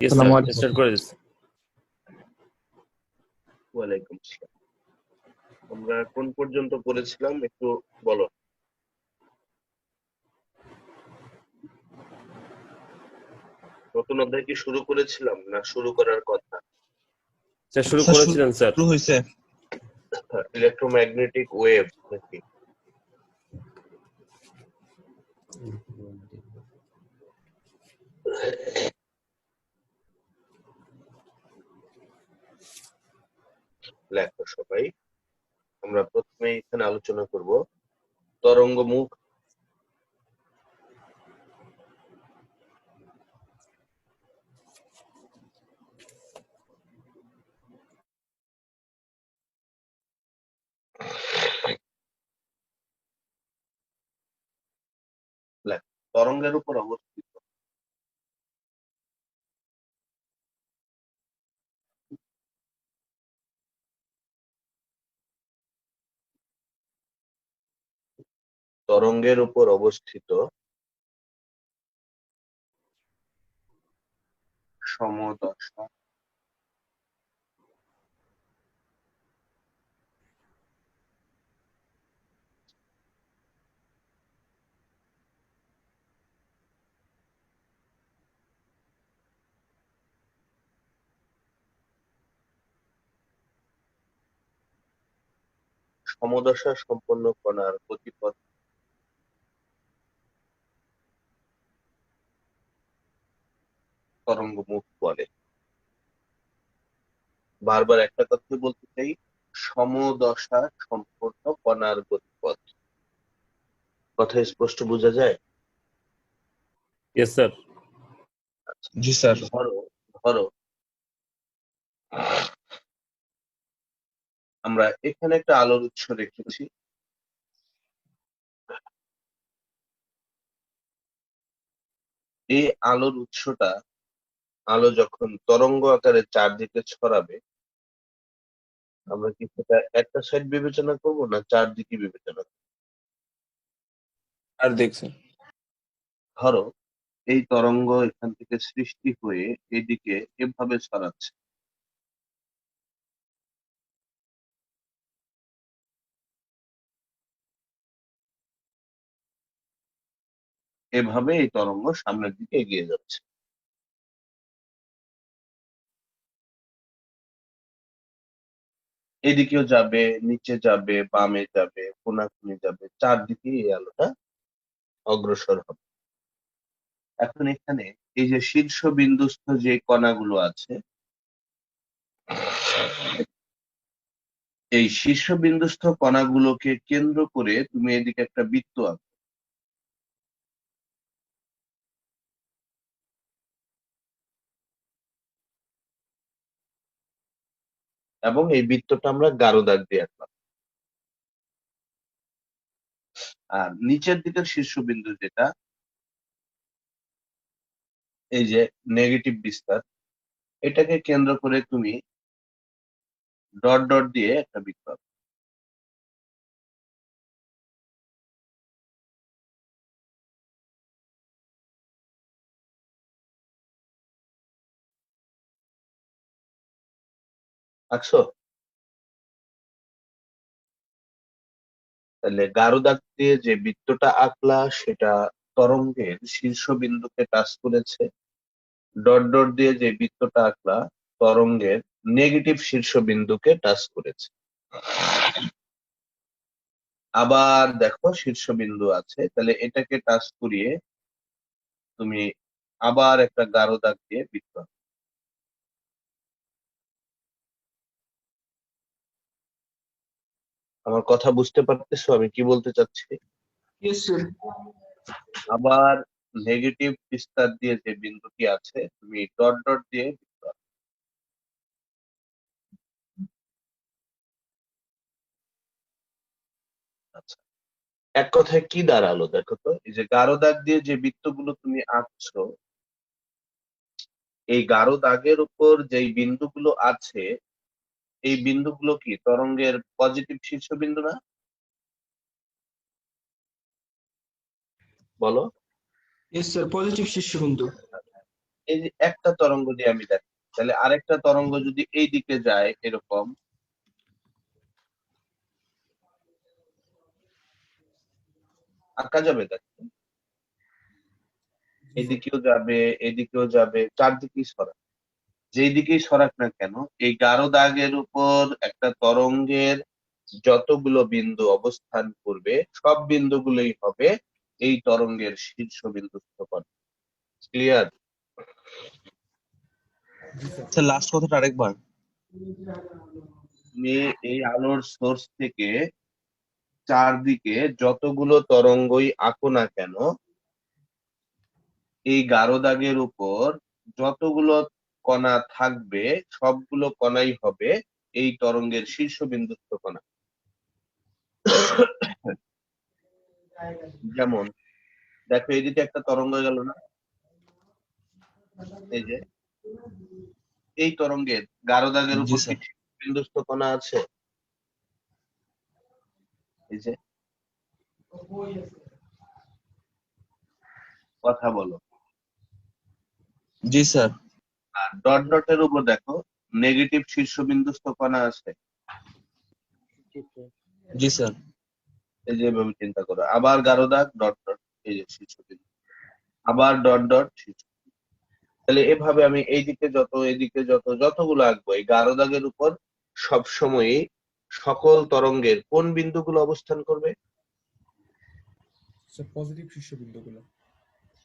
Yes আসসালামু sir, আলাইকুম। Start করে দিচ্ছি। ওয়ালাইকুম আসসালাম। আমরা কোন পর্যন্ত পড়েছিলাম একটু বলো। নতুন অধ্যায় কি শুরু করেছিলাম না শুরু করার কথা? স্যার শুরু করেছিলেন স্যার। শুরু হয়েছে। ইলেকট্রোম্যাগনেটিক ওয়েভ নাকি? লেখো সবাই। আমরা প্রথমে এখানে আলোচনা করব তরঙ্গ মুখ। তরঙ্গের উপর অবস্থিত তরঙ্গের উপর অবস্থিত সমদশা সমদশা সম্পন্ন কণার গতিপথ তরঙ্গ মুখ বলে। বারবার একটা কথা বলতে চাই, সমদশা সম্পন্ন কণার গতিপথ। কথা স্পষ্ট বোঝা যায়? Yes sir. জি স্যার। ধরো ধরো আমরা এখানে একটা আলোর উৎস রেখেছি। এই আলোর উৎসটা, আলো যখন তরঙ্গ আকারে চারদিকে ছড়াবে, আমরা কি সেটা একটা সাইড বিবেচনা করব না চারদিকে বিবেচনা করব? আর দেখছেন। ধরো এই তরঙ্গ এখান থেকে সৃষ্টি হয়ে এদিকে এভাবে ছড়াচ্ছে, এভাবে এই তরঙ্গ সামনের দিকে এগিয়ে যাচ্ছে। এদিকেও যাবে, নিচে যাবে, বামে যাবে, কোনাকুনি যাবে, চারদিকে এই আলোটা অগ্রসর হবে। এখন এখানে এই যে শীর্ষ বিন্দুস্থ যে কণাগুলো আছে, এই শীর্ষ বিন্দুস্থ কণাগুলোকে কেন্দ্র করে তুমি এদিকে একটা বৃত্ত আঁকো। এবং এই বৃত্তটা আমরা গাঢ় দাগ দিয়ে আঁকলাম। আর নিচের দিকের শীর্ষবিন্দু যেটা, এই যে নেগেটিভ বিস্তার, এটাকে কেন্দ্র করে তুমি ডট ডট দিয়ে একটা বৃত্ত আঁকো। আঁকছো? তাহলে গাঢ় দাগ দিয়ে যে বৃত্তটা আঁকলা সেটা তরঙ্গের শীর্ষবিন্দুকে টাচ করেছে। ডট ডট দিয়ে যে বৃত্তটা আঁকলা তরঙ্গের নেগেটিভ শীর্ষবিন্দুকে টাচ করেছে। আবার দেখো শীর্ষবিন্দু আছে, তাহলে এটাকে টাচ করিয়ে তুমি আবার একটা গাঢ় দাগ দিয়ে বৃত্ত আঁকো। আমার কথা বুঝতে পারতেছো আমি কি বলতে চাচ্ছি? আবার নেগেটিভ বিস্তার দিয়ে যে বিন্দুটি আছে তুমি ডট ডট দিয়ে বৃত্ত আঁকো। আচ্ছা, এক কথায় কি দাঁড়ালো দেখো তো, এই যে গাঢ় দাগ দিয়ে যে বৃত্তগুলো তুমি আঁকছো, এই গাঢ় দাগের উপর যেই বিন্দুগুলো আছে, এই বিন্দুগুলো কি তরঙ্গের পজিটিভ শীর্ষবিন্দু না? বলো। ইয়েস স্যার, পজিটিভ শীর্ষবিন্দু। এই যে একটা তরঙ্গ দিয়ে আমি দেখি, তাহলে আরেকটা তরঙ্গ যদি এই দিকে যায় এরকম, আঁকা যাবে দেখো, এদিকেও যাবে এদিকেও যাবে, চারদিকেই সরাক, যেই দিকেই সরাক না কেন এই গাঢ় দাগের উপর একটা তরঙ্গের যতগুলো বিন্দু অবস্থান করবে সব বিন্দুগুলোই হবে এই তরঙ্গের শীর্ষবিন্দুস্থ কণ। ক্লিয়ার? স্যার লাস্ট কথাটা আরেকবার। তুমি এই আলোর সোর্স থেকে চারদিকে যতগুলো তরঙ্গই আঁকো না কেন এই গাঢ় দাগের উপর যতগুলো কণা থাকবে সবগুলো কণাই হবে এই তরঙ্গের শীর্ষবিন্দুস্থ কণা। যেমন দেখো এদিকে একটা তরঙ্গ গেল না, এই যে এই তরঙ্গের গাঢ় দাগের জি উপর কি স্যার। বিন্দুস্থ কণা আছে? এই যে, কথা বলো। জি স্যার। আর ডট ডটের উপর দেখো নেগেটিভ শীর্ষবিন্দুস্থ কণা আছে। জি স্যার। এই যে এভাবে চিন্তা করো, আবার গাঢ় দাগ ডট ডট, এই যে শীর্ষবিন্দু, আবার ডট ডট শীর্ষ। তাহলে এভাবে আমি এইদিকে যত যতগুলো আঁকবো এই গাঢ় দাগের উপর সবসময়ই সকল তরঙ্গের কোন বিন্দুগুলো অবস্থান করবে? পজিটিভ শীর্ষবিন্দুগুলো।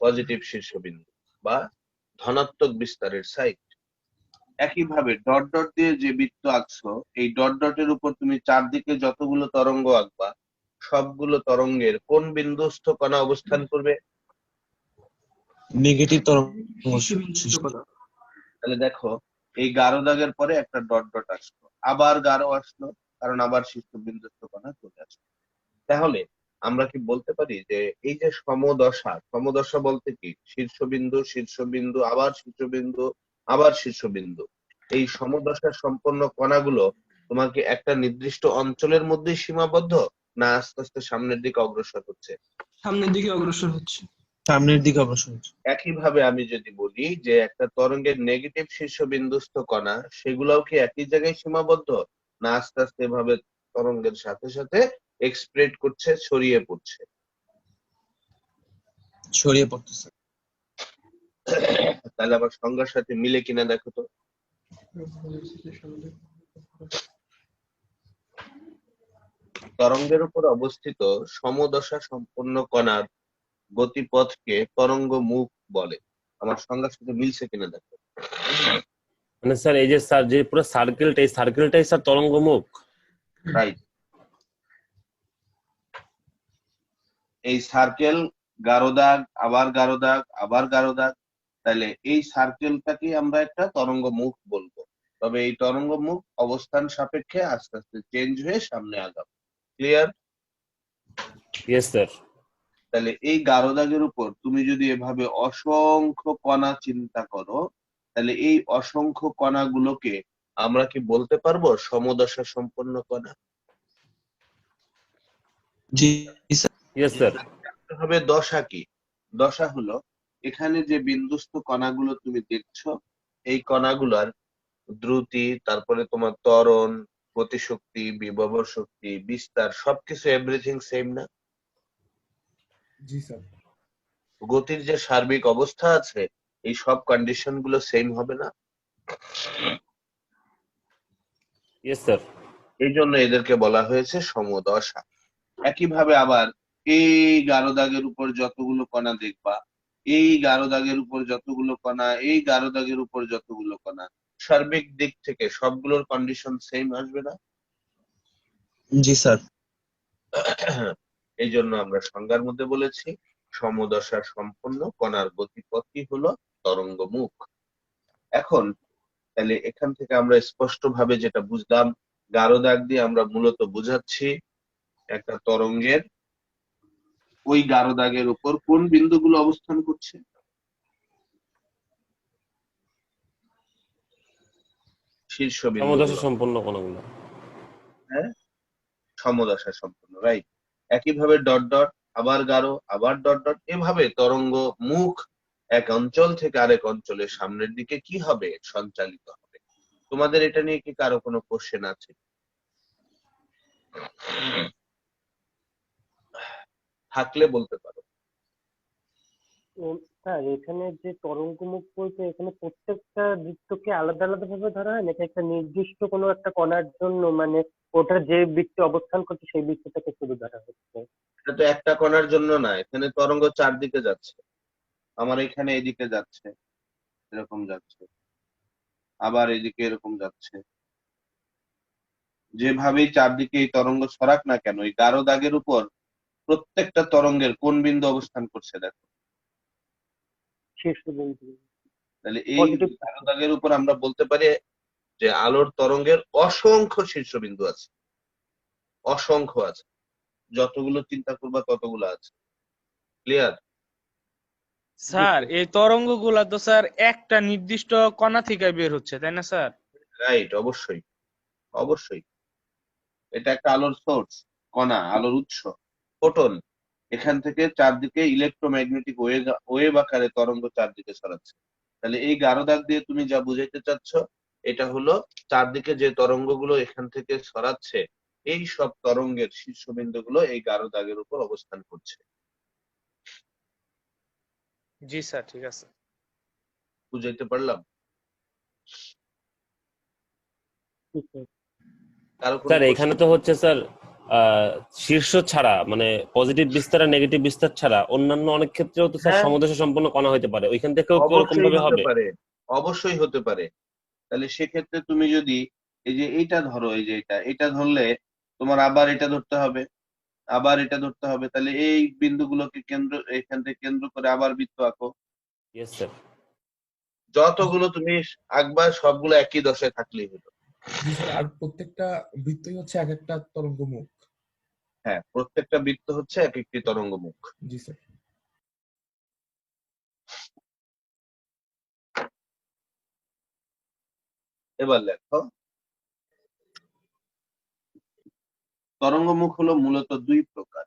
পজিটিভ শীর্ষবিন্দু বা ধনাত্মক বিস্তারের সাইড। একইভাবে ডট ডট দিয়ে যে বৃত্ত আঁকছো এই ডট ডটের উপর তুমি চারদিকে যতগুলো তরঙ্গ আঁকবা সবগুলো তরঙ্গের কোন বিন্দুস্থ কণা অবস্থান করবে? নেগেটিভ তরঙ্গ। তাহলে দেখো এই গাঢ় দাগের পরে একটা ডট ডট আসলো, আবার গাঢ় আসলো, কারণ আবার শীর্ষবিন্দুস্থ কণা চলে আসলো। তাহলে আমরা কি বলতে পারি যে এই যে সমদশা, সমদশা বলতে কি শীর্ষবিন্দু শীর্ষবিন্দু আবার শীর্ষবিন্দু আবার শীর্ষবিন্দু, এই সমদশা সম্পন্ন কণাগুলো তোমাকে একটা নির্দিষ্ট অঞ্চলের মধ্যেই সীমাবদ্ধ না আস্তে আস্তে সামনের দিকে অগ্রসর হচ্ছে? সামনের দিকে অগ্রসর হচ্ছে। সামনের দিকে অগ্রসর হচ্ছে। একইভাবে আমি যদি বলি যে একটা তরঙ্গের নেগেটিভ শীর্ষবিন্দুস্থ কণা সেগুলোও কি একই জায়গায় সীমাবদ্ধ না আস্তে আস্তে এভাবে তরঙ্গের সাথে সাথে এক্সপ্রেড করছে, ছড়িয়ে পড়ছে? ছড়িয়ে পড়তেছে। তাহলে আবার সংজ্ঞার সাথে মিলে কিনা দেখো তো। তরঙ্গের উপর অবস্থিত সমদশা সম্পন্ন কণার গতিপথকে তরঙ্গ মুখ বলে। আমার সংজ্ঞার সাথে মিলছে কিনা দেখো। মানে স্যার এই যে স্যার যে পুরো সার্কেলটাই স্যার তরঙ্গ মুখ। রাইট। এই সার্কেল গাঢ় দাগ আবার গাঢ় দাগ আবার গাঢ় দাগ, তাহলে এই সার্কেলটাকে আমরা একটা তরঙ্গ মুখ বলবো। তবে এই তরঙ্গ মুখ অবস্থান সাপেক্ষে আস্তে আস্তে চেঞ্জ হয়ে সামনে আগাবে। ক্লিয়ার? Yes sir. তাহলে এই গাঢ় দাগের উপর তুমি যদি এভাবে অসংখ্য কণা চিন্তা করো তাহলে এই অসংখ্য কণাগুলোকে আমরা কি বলতে পারবো সমদশা সম্পন্ন কণা? জি স্যার। Yes sir. হবে দশা কি? দশা হলো এখানে যে বিন্দুস্থ কণাগুলো তুমি দেখছো এই কণাগুলোর দ্রুতি, তারপরে তোমার ত্বরণ, গতিশক্তি, বিভব শক্তি, বিস্তার সবকিছু এভরিথিং সেম না? জি স্যার। গতির যে সার্বিক অবস্থা আছে এই সব কন্ডিশন গুলো সেম হবে না? Yes sir. এই জন্য এদেরকে বলা হয়েছে সমদশা। একইভাবে আবার এই গাঢ় দাগের উপর যতগুলো কণা দেখবা এই গাঢ় দাগের উপর যতগুলো কণা এই গাঢ় দাগের উপর যতগুলো কণা সার্বিক দিক থেকে সবগুলোর কন্ডিশন সেম আসবে না? জি স্যার। এই জন্য আমরা সংজ্ঞার মধ্যে বলেছি সমদশা সম্পন্ন কণার গতিপথই হলো তরঙ্গ মুখ। এখন তাহলে এখান থেকে আমরা স্পষ্ট ভাবে যেটা বুঝলাম গাঢ় দাগ দিয়ে আমরা মূলত বুঝাচ্ছি একটা তরঙ্গের ওই গাঢ় দাগের উপর কোন বিন্দুগুলো অবস্থান করছে? শীর্ষ সমদশা বিন্দুগুলো। সম্পন্ন কোণগুলো। হ্যাঁ, সমদশা সম্পন্ন, রাইট। একইভাবে ডট ডট আবার গাঢ় আবার ডট ডট, এভাবে তরঙ্গ মুখ এক অঞ্চল থেকে আরেক অঞ্চলের সামনের দিকে কি হবে, সঞ্চালিত হবে। তোমাদের এটা নিয়ে কি কারো কোনো কোশ্চেন আছে? থাকলে বলতে পারো। স্যার এখানে যে তরঙ্গমুখ বলতে এখানে প্রত্যেকটা বৃত্তকে আলাদা আলাদা ভাবে ধরা হয় নাকি একটা নির্দিষ্ট কোনো একটা কণার জন্য মানে ওটা যে বৃত্তে অবস্থান করছে সেই বৃত্তটাকে শুধু ধরা হচ্ছে? এটা তো একটা কণার জন্য না, এখানে তরঙ্গ চারদিকে যাচ্ছে। আমার এখানে এদিকে যাচ্ছে, এরকম যাচ্ছে, আবার এদিকে এরকম যাচ্ছে। যেভাবেই চারদিকে এই তরঙ্গ ছড়াক না কেন, এই গারো দাগের উপর প্রত্যেকটা তরঙ্গের কোন বিন্দু অবস্থান করছে দেখো। শীর্ষবিন্দু। তাহলে এই পজিটিভ। গারো দাগের উপর আমরা বলতে পারি যে আলোর তরঙ্গের অসংখ্য শীর্ষবিন্দু আছে, অসংখ্য আছে। যতগুলো চিন্তা করবা ততগুলো আছে। ক্লিয়ার? স্যার এই তরঙ্গগুলা তো স্যার একটা নির্দিষ্ট কণা থেকে বের হচ্ছে তাই না স্যার? রাইট, অবশ্যই অবশ্যই। এটা একটা আলোর সোর্স, কণা, আলোর উৎস, ফোটন। এখান থেকে চারদিকে ইলেকট্রোম্যাগনেটিক ওয়েভ আকারে তরঙ্গ চারদিকে ছড়াচ্ছে। তাহলে এই গারো দাগ দিয়ে তুমি যা বুঝাইতে চাচ্ছ, এটা হলো চারদিকে যে তরঙ্গগুলো এখান থেকে ছড়াচ্ছে, এই সব তরঙ্গের শীর্ষবিন্দুগুলো এই গারো দাগের উপর অবস্থান করছে। জি স্যার, ঠিক আছে। বুঝাইতে পারলাম? ঠিক আছে। কারো কোনো স্যার এখানে তো হচ্ছে স্যার শীর্ষ ছাড়া মানে পজিটিভ বিস্তার আর নেগেটিভ বিস্তার ছাড়া অন্যান্য অনেক ক্ষেত্রেও তো স্যার হ্যাঁ, সমদেশ সম্পন্ন কণা হতে পারে, ওইখান থেকেও কি ওরকম অবশ্যই ভাবে হতে হবে? পারে, অবশ্যই হতে পারে। তাহলে সেক্ষেত্রে তুমি যদি এই যে এইটা ধরো, এই যে এটা ধরলে তোমার আবার এটা ধরতে হবে, আবার এটা ধরতে হবে। তাহলে এই বিন্দুগুলোকে কেন্দ্র, এখান থেকে কেন্দ্র করে আবার বৃত্ত আঁকো। Yes sir. যতগুলো তুমি আঁকবা সবগুলো একই দশায় থাকলেই হলো। জি স্যার, আর প্রত্যেকটা বৃত্তই হচ্ছে এক একটা তরঙ্গমুখ। হ্যাঁ, প্রত্যেকটা বৃত্ত হচ্ছে এক একটি তরঙ্গমুখ। জি স্যার। এবার লেখো, তরঙ্গমুখ হলো মূলত দুই প্রকার।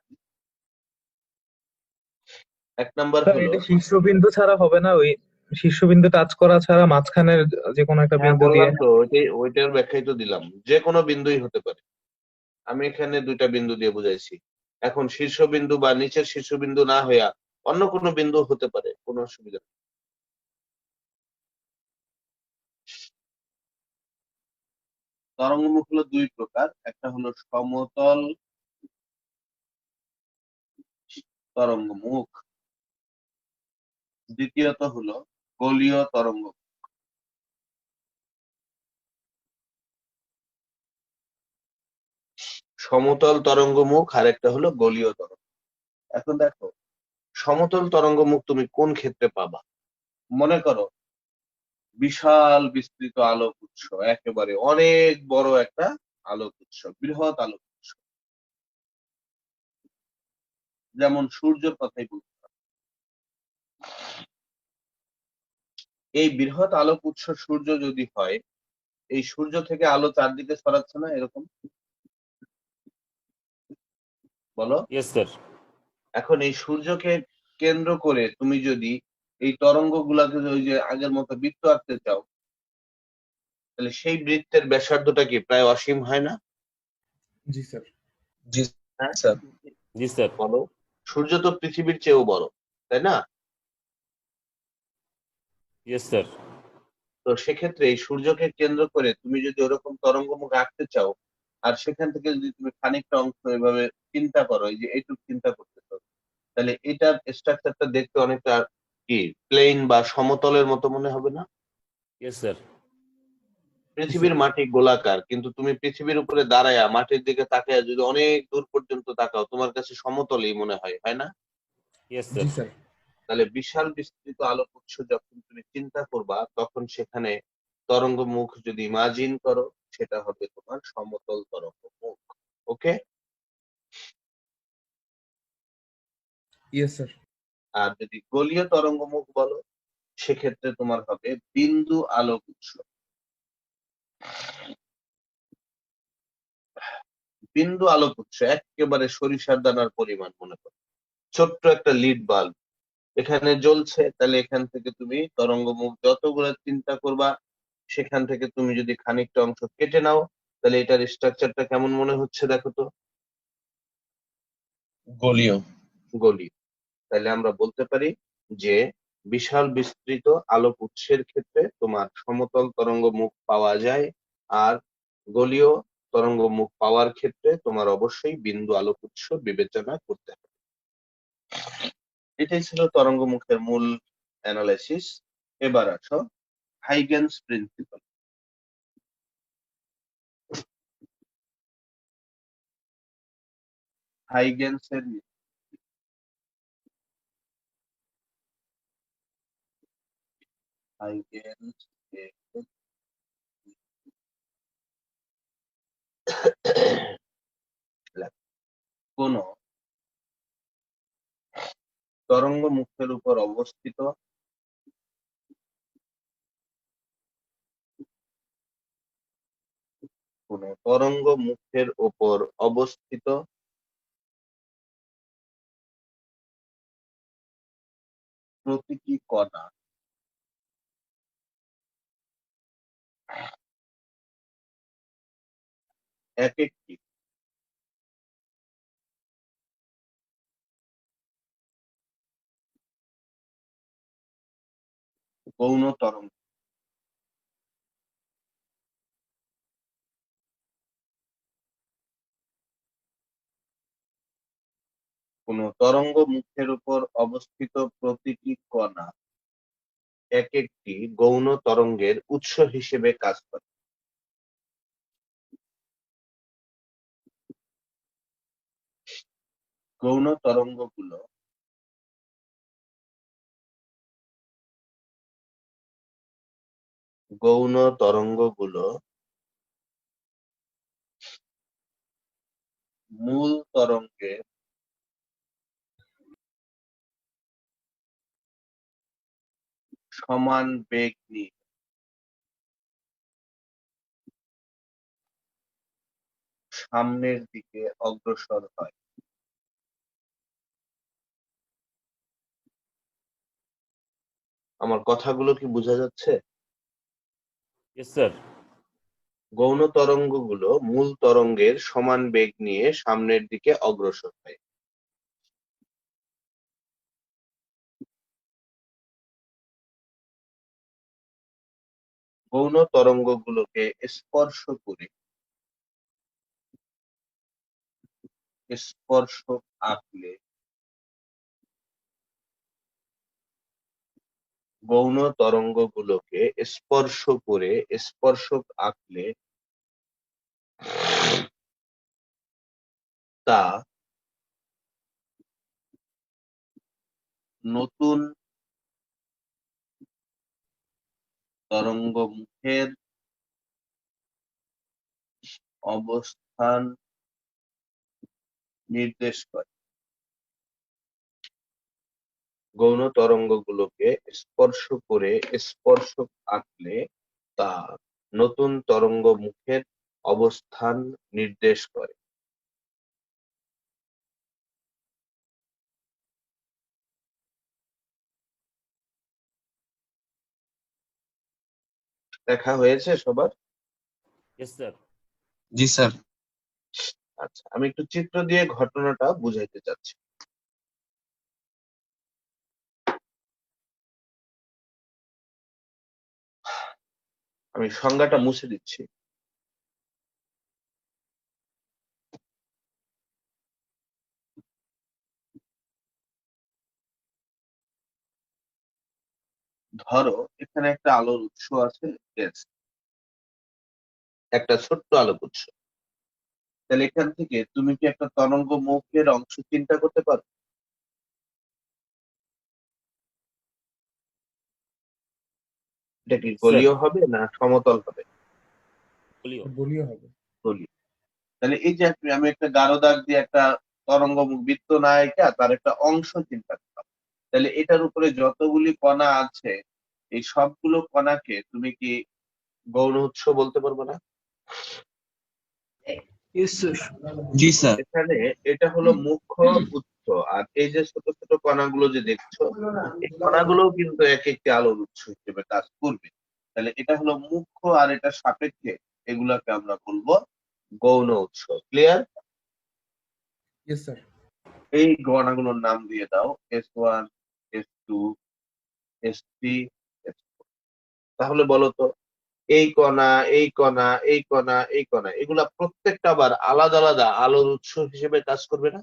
এক নাম্বার স্যার হলো, এটা শীর্ষবিন্দু ছাড়া হবে না? ওই শীর্ষবিন্দু টাচ করা ছাড়া মাঝখানের যে কোনো একটা হ্যাঁ বিন্দু দিয়ে? বললাম তো, ওইটার ব্যাখ্যাই তো দিলাম, যে কোনো বিন্দুই হতে পারে। আমি এখানে দুইটা বিন্দু দিয়ে বুঝাইছি। এখন শীর্ষবিন্দু বা নিচের শীর্ষবিন্দু না হইয়া অন্য কোনো বিন্দু হতে পারে, কোনো অসুবিধা নেই। তরঙ্গমুখ হলো দুই প্রকার, একটা হলো সমতল তরঙ্গমুখ, দ্বিতীয়ত হলো গোলীয় তরঙ্গ। সমতল তরঙ্গমুখ আর একটা হলো গোলীয় তরঙ্গ। এখন দেখো, সমতল তরঙ্গমুখ তুমি কোন ক্ষেত্রে পাবা? মনে করো বিশাল বিস্তৃত আলোক উৎস, একেবারে অনেক বড় একটা আলোক উৎস, বৃহৎ আলোক উৎস, যেমন সূর্যের কথাই বলতে পারো। এই বৃহৎ আলোক উৎস সূর্য যদি হয়, এই সূর্য থেকে আলো চারদিকে ছড়াচ্ছে না এরকম, বলো? Yes sir. এখন এই সূর্যকে কেন্দ্র করে তুমি যদি এই তরঙ্গ গুলাকে ওই যে আগের মতো বৃত্ত আঁকতে চাও, তাহলে সেই বৃত্তের ব্যাসার্ধটা কি প্রায় অসীম হয় না? জি স্যার। জি হ্যাঁ, স্যার। জি স্যার। বলো। সূর্য তো পৃথিবীর চেয়েও বড়, তাই না? Yes sir. তো সেক্ষেত্রে এই সূর্যকে কেন্দ্র করে তুমি যদি ওরকম তরঙ্গমুখ আঁকতে চাও, আর সেখান থেকে যদি তুমি খানিকটা অংশ এভাবে চিন্তা করো, এই যে এইটুকু চিন্তা করতেছো, তাহলে এটার স্ট্রাকচারটা দেখতে অনেকটা কি প্লেন বা সমতলের মতো মনে হবে না? Yes sir. পৃথিবীর মাটি গোলাকার, কিন্তু তুমি পৃথিবীর উপরে দাঁড়ায়া মাটির দিকে তাকায়া যদি অনেক দূর পর্যন্ত তাকাও, তোমার কাছে সমতলই মনে হয়, হয় না? ইয়েস জি স্যার। স্যার। তাহলে বিশাল বিস্তৃত আলোক উৎস যখন তুমি চিন্তা করবা, তখন সেখানে তরঙ্গ মুখ যদি ইমাজিন করো, সেটা হবে তোমার সমতল তরঙ্গ মুখ। ওকে? Yes sir. আর যদি গোলীয় তরঙ্গ মুখ বলো, সেক্ষেত্রে তোমার হবে বিন্দু আলোক উৎস। বিন্দু আলোক উৎস একেবারে সরিষার দানার পরিমাণ মনে করো, ছোট্ট একটা লিড বাল্ব, এখানে জ্বলছে, তাহলে এখান থেকে তুমি তরঙ্গ মুখ যতগুলো চিন্তা করবা, সেখান থেকে তুমি যদি খানিকটা অংশ কেটে নাও, তাহলে এটার স্ট্রাকচারটা কেমন মনে হচ্ছে দেখো তো? গোলীয়। গলি। তাহলে আমরা বলতে পারি যে বিশাল বিস্তৃত আলোক উৎসের ক্ষেত্রে তোমার সমতল তরঙ্গ মুখ পাওয়া যায়, আর গোলীয় তরঙ্গ মুখ পাওয়ার ক্ষেত্রে তোমার অবশ্যই বিন্দু আলোক উৎস বিবেচনা করতে হবে। এটাই ছিল তরঙ্গ মুখের মূল অ্যানালাইসিস। এবার আসো হাইগেনস প্রিন্সিপাল। হাইগেনসের হাইগেনস এর কোন তরঙ্গ মুখের উপর অবস্থিত কোন তরঙ্গ মুখের উপর অবস্থিত প্রতিটি কণা এক একটি গৌণ তরঙ্গ। কোন তরঙ্গ মুখের উপর অবস্থিত প্রতিটি কণা এক একটি গৌণ তরঙ্গের উৎস হিসেবে কাজ করে। গৌণ তরঙ্গগুলো গৌণ তরঙ্গগুলো মূল তরঙ্গের সমান বেগ নিয়ে সামনের দিকে অগ্রসর হয়। আমার কথাগুলো কি বোঝা যাচ্ছে? Yes sir. গৌণ তরঙ্গগুলো মূল তরঙ্গের সমান বেগ নিয়ে সামনের দিকে অগ্রসর হয়। গৌণ তরঙ্গগুলোকে স্পর্শক আঁকলে গৌণ তরঙ্গগুলোকে স্পর্শক আঁকলে তা নতুন তরঙ্গ মুখের অবস্থান নির্দেশ করে। গৌণ তরঙ্গগুলোকে স্পর্শক আঁকলে তা নতুন তরঙ্গ মুখের অবস্থান নির্দেশ করে। দেখা হয়েছে সবার? Yes sir. জি স্যার। আচ্ছা, আমি একটু চিত্র দিয়ে ঘটনাটা বুঝাইতে চাচ্ছি। আমি সংজ্ঞাটা মুছে দিচ্ছি। ধরো এখানে একটা আলোর উৎস আছে, yes, একটা ছোট্ট আলোক উৎস। তাহলে এখান থেকে তুমি কি একটা তরঙ্গ মুখের অংশ চিন্তা করতে পারো? এটা কি গোলীয় হবে না সমতল হবে? বলিও। গোলীয় হবে। গোলীয়। তাহলে এই যে আমি একটা গাঢ় দাগ দিয়ে একটা তরঙ্গ মুখ বৃত্ত না এঁকে তার একটা অংশ চিন্তা করলাম, তাহলে এটার উপরে যতগুলি কণা আছে এই সবগুলো কণাকে তুমি কি গৌণ উৎস বলতে পারবে না? Yes sir. জি স্যার। এখানে এটা হলো মুখ্য উৎস, আর এই যে ছোট ছোট কণাগুলো যে দেখছো, এই কণাগুলো কিন্তু এক একটি আলোর উৎস হিসেবে কাজ করবে। তাহলে এটা হলো মুখ্য আর এটা সাপেক্ষে, এগুলাকে আমরা বলবো গৌণ উৎস। ক্লিয়ার? Yes sir. এই কণাগুলোর নাম দিয়ে দাও S1, S2, S3, S4। তাহলে বলো তো, এই কণা, এই কণা, এই কণা, এই কণা, এগুলা প্রত্যেকটা আবার আলাদা আলাদা আলোর উৎস হিসেবে কাজ করবে না?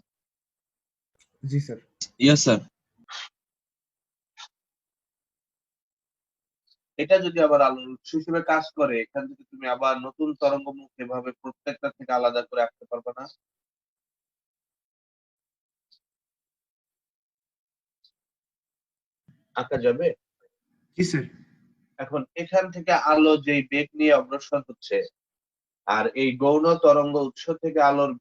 জি স্যার। Yes sir. এটা যদি আবার আলোর উৎস হিসেবে কাজ করে, এখান থেকে তুমি আবার নতুন তরঙ্গমুখ এভাবে প্রত্যেকটা থেকে আলাদা করে আঁকতে পারবে না? আঁকা যাবে? জি স্যার। এখন এখান থেকে আলো যেই বেগ নিয়ে অগ্রসর হচ্ছে, আর এই গৌণ তরঙ্গ উৎস থেকে আলোর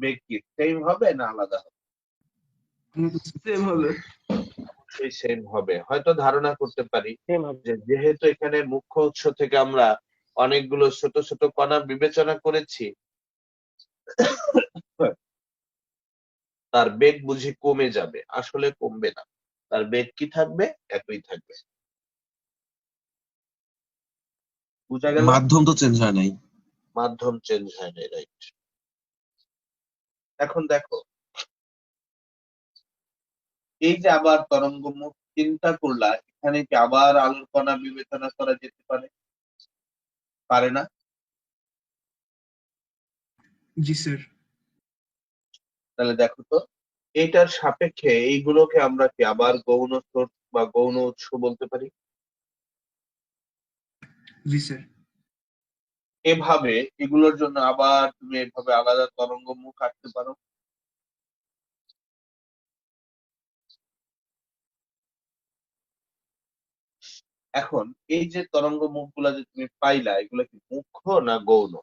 বেগ কি সেম হবে না আলাদা হবে? সেম হবে। সেই সেম হবে। হয়তো ধারণা করতে পারি সেম হবে। যে যেহেতু এখানে মুখ্য উৎস থেকে আমরা অনেকগুলো ছোট ছোট কণা বিবেচনা করেছি, তার বেগ বুঝি কমে যাবে। আসলে কমবে না, তার বেগ কি থাকবে? একই থাকবে। বুঝা গেল? মাধ্যম তো চেঞ্জ হয় নাই। মাধ্যম চেঞ্জ হয় না, রাইট। এখন দেখো, এই যে আবার তরঙ্গমুখ চিন্তা করলা, এখানে কি আবার আলোর কণা বিবেচনা করা যেতে পারে? পারে না? জি স্যার। তাহলে দেখো তো, এইটার সাপেক্ষে এইগুলোকে আমরা কি আবার গৌণ সোর্স বা গৌণ উৎস বলতে পারি? জি স্যার। এভাবে এগুলোর জন্য আবার তুমি এভাবে আলাদা তরঙ্গমুখ আঁকতে পারো। এখন এই যে তরঙ্গমুখ গুলা যে তুমি পাইলা, এগুলো কি মুখ্য না গৌণ?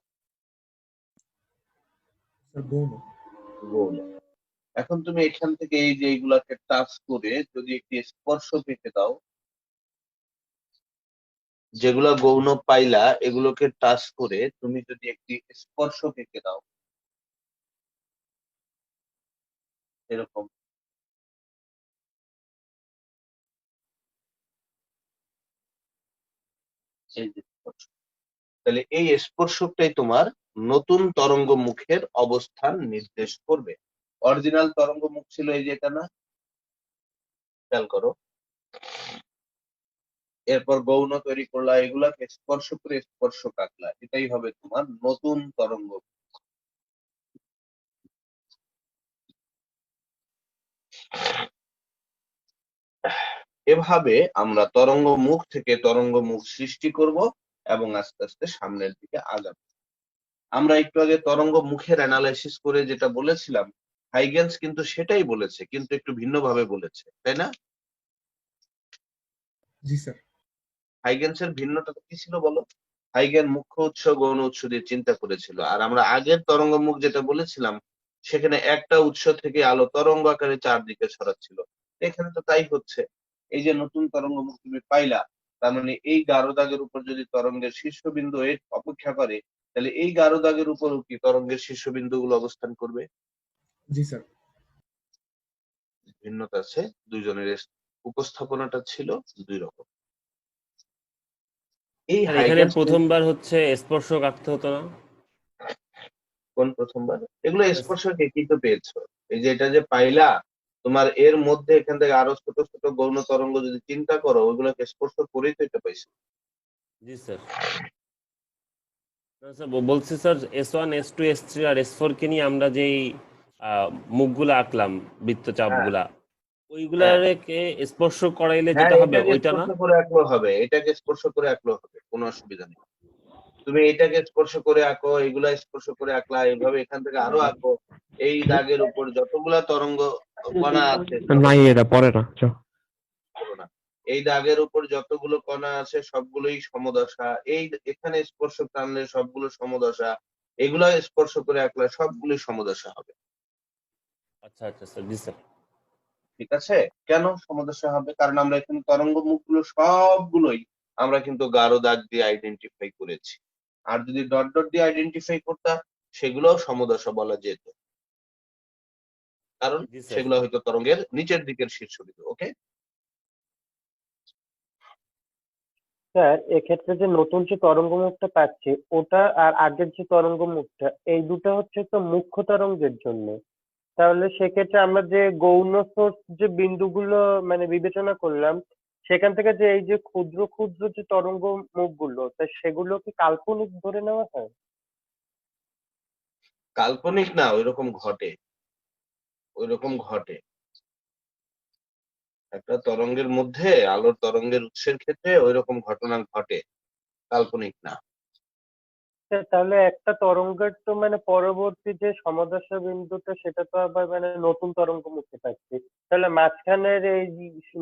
স্যার গৌণ। গৌণ। এখন তুমি এখান থেকে এই যে এইগুলাকে টাচ করে যদি একটি স্পর্শ পেতে দাও, যেগুলা গৌণ পাইলা এগুলোকে টাচ করে তুমি যদি একটি স্পর্শ পেতে দাও, এরকম, এই যে স্পর্শ, তাহলে এই স্পর্শকটাই তোমার নতুন তরঙ্গ মুখের অবস্থান নির্দেশ করবে। অরিজিনাল তরঙ্গ মুখ ছিল এই যে এটা না? খেয়াল করো। এরপর গৌণ তৈরি করলা, এগুলাকে স্পর্শ করে স্পর্শক আঁকলা, এটাই হবে তোমার নতুন তরঙ্গ। এভাবে আমরা তরঙ্গ মুখ থেকে তরঙ্গ মুখ সৃষ্টি করব এবং আস্তে আস্তে সামনের দিকে আগাবো। আমরা একটু আগে তরঙ্গ মুখের অ্যানালাইসিস করে যেটা বলেছিলাম, হাইগেন্স কিন্তু সেটাই বলেছে, কিন্তু একটু ভিন্নভাবে বলেছে, তাই না? জি স্যার। হাইগেন্সের ভিন্নটা কি ছিল বলো? হাইগেন মুখ্য উৎস গৌণ উৎস দিয়ে চিন্তা করেছিল, আর আমরা আগের তরঙ্গ মুখ যেটা বলেছিলাম সেখানে একটা উৎস থেকে আলো তরঙ্গ আকারে চারদিকে ছড়াচ্ছিল। এখানে তো তাই হচ্ছে। এই যে নতুন তরঙ্গ মুখ তুমি পাইলা, তার মানে এই গাঢ় দাগের উপর যদি তরঙ্গের শীর্ষবিন্দু এর অপেক্ষা করে, তাহলে এই গাঢ় দাগের উপরও কি তরঙ্গের শীর্ষবিন্দু গুলো অবস্থান করবে? জি স্যার। ভিন্নতা আছে, দুইজনের উপস্থাপনাটা ছিল দুই রকম। এই আর এখানে হাইগেন্স প্রথমবার হচ্ছে স্পর্শক আঁকতে হতো না? কোন প্রথমবার? এগুলো স্পর্শক একই তো পেয়েছো। এই যে এটা যে পাইলা, তোমার এর মধ্যে এখান থেকে আরো ছোট ছোট গৌণ তরঙ্গ যদি চিন্তা করো, ওইগুলোকে স্পর্শ করেই তো এটা পাইছো। জি স্যার। না স্যার, বলছি স্যার S1, S2, S3 আর S4 কে নিয়ে আমরা যেই মুখগুলা আঁকলাম, বৃত্তচাপগুলা, ওইগুলাকে স্পর্শ করাইলে হ্যাঁ, যেটা হবে এটাকে ওইটা না? স্পর্শ করে আঁকলেও হবে, এটাকে স্পর্শ করে আঁকলেও হবে, কোনো অসুবিধা নেই। তুমি এটাকে স্পর্শ করে আঁকো, এগুলা স্পর্শ করে আঁকলা, এইভাবে এখান থেকে আরো আঁকো। এই দাগের উপর যতগুলা তরঙ্গ কণা আছে নাই, এটা পরে না। না, এই দাগের উপর যতগুলো কণা আছে সবগুলোই সমদশা। এই এখানে স্পর্শ টানলে সবগুলো সমদশা, এগুলা স্পর্শ করে আঁকলে সবগুলোই সমদশা হবে। আচ্ছা আচ্ছা স্যার, জি স্যার। ঠিক আছে? কেন সমদশা হবে? কারণ আমরা এখানে তরঙ্গ মুখগুলো সবগুলোই আমরা কিন্তু গাঢ় দাগ দিয়ে আইডেন্টিফাই করেছি। আর যদি ডট ডট দিয়ে আইডেন্টিফাই করতাম, সেগুলোও সমদশা বলা যেত। কারণ জি স্যার। সেগুলো হয়তো তরঙ্গের নিচের দিকের শীর্ষবিন্দু। ওকে, স্যার এক্ষেত্রে যে নতুন যে তরঙ্গ মুখটা পাচ্ছি ওটা আর আগের যে তরঙ্গ মুখটা এই দুটো হচ্ছে তো মুখ্য তরঙ্গের জন্য, তাহলে সেক্ষেত্রে আমরা যে গৌণ সোর্স যে বিন্দুগুলো মানে বিবেচনা করলাম সেখান থেকে যে এই যে ক্ষুদ্র ক্ষুদ্র যে তরঙ্গ মুখগুলো তা সেগুলো কি কাল্পনিক ধরে নেওয়া হয়? কাল্পনিক না, ওইরকম ঘটে। একটা তরঙ্গের মধ্যে আলোর তরঙ্গের উৎসের ক্ষেত্রে ওইরকম ঘটনা ঘটে, কাল্পনিক না। স্যার তাহলে একটা তরঙ্গের তো মানে পরবর্তী যে সমদশা বিন্দুটা সেটা তো আবার মানে নতুন তরঙ্গ মুখে পাচ্ছি, তাহলে মাঝখানের এই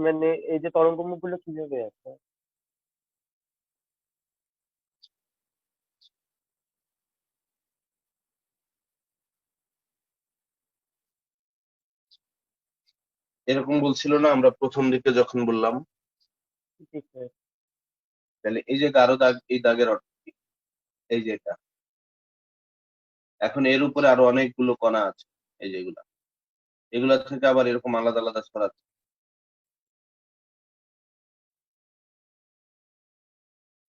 মানে এই যে তরঙ্গ মুখগুলো কিভাবে আছে? এরকম বলছিল না আমরা প্রথম দিকে যখন বললাম? জি স্যার। তাহলে এই যে গাঢ় দাগ, এই দাগের অর্থ কি? এই যে এটা, এখন এর উপরে আরো অনেকগুলো কণা আছে, এই যে এগুলা থেকে আবার এরকম আলাদা আলাদা ছড়াচ্ছে।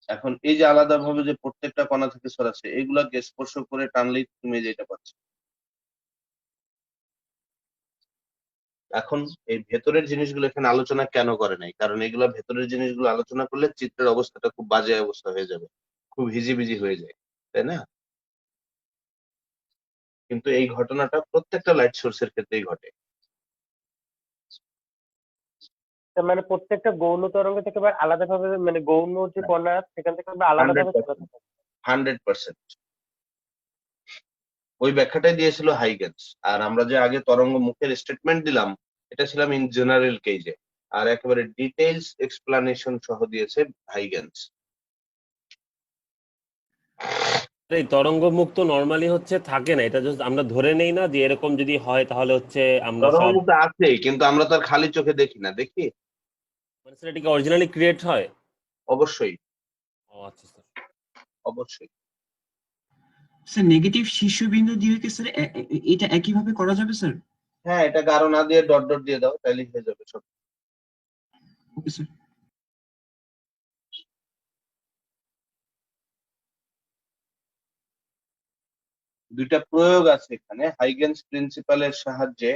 এখন এই যে আলাদা ভাবে যে প্রত্যেকটা কণা থেকে ছড়াচ্ছে, এগুলাকে স্পর্শ করে টানলেই তুমি যেটা পাচ্ছ। এখন এই ভেতরের জিনিসগুলো এখানে আলোচনা কেন করে নাই? কারণ এগুলা ভেতরের জিনিসগুলো আলোচনা করলে চিত্রের অবস্থাটা খুব বাজে অবস্থা হয়ে যাবে, খুব হিজিবিজি হয়ে যায়, তাই না? কিন্তু এই ঘটনাটা প্রত্যেকটা লাইট সোর্সের ক্ষেত্রেই ঘটে। তার মানে প্রত্যেকটা গৌণ তরঙ্গ থেকে আবার আলাদাভাবে মানে গৌণ যে কণা সেখান থেকে আবার আলাদাভাবে ছড়াতে থাকে। 100%। ওই ব্যাখ্যাটাই দিয়েছিল হাইগেন্স। আর আমরা যে আগে তরঙ্গ মুখের স্টেটমেন্ট দিলাম, এটা ছিলাম ইন জেনারেল কেজে, আর একেবারে ডিটেইলস এক্সপ্লানেশন সহ দিয়েছে হাইগেন্স। এই তরঙ্গ মুখ তো নর্মালি হচ্ছে থাকে না, এটা জাস্ট আমরা ধরে নেই না যে এরকম যদি হয় তাহলে হচ্ছে আমরা তরঙ্গ সব মুখ আছে, কিন্তু আমরা তো আর খালি চোখে দেখি না, দেখি? মানে সেটা কি অরিজিনালি ক্রিয়েট হয়? অবশ্যই, ও আচ্ছা স্যার। অবশ্যই। স্যার নেগেটিভ শীর্ষবিন্দু দিয়ে কি স্যার এটা একইভাবে করা যাবে স্যার? হ্যাঁ, এটা গাঢ় না দিয়ে ডট ডট দিয়ে দাও, তাইলেই হয়ে যাবে সব। Okay sir. দুইটা প্রয়োগ আছে এখানে হাইগেন্স প্রিন্সিপালের সাহায্যে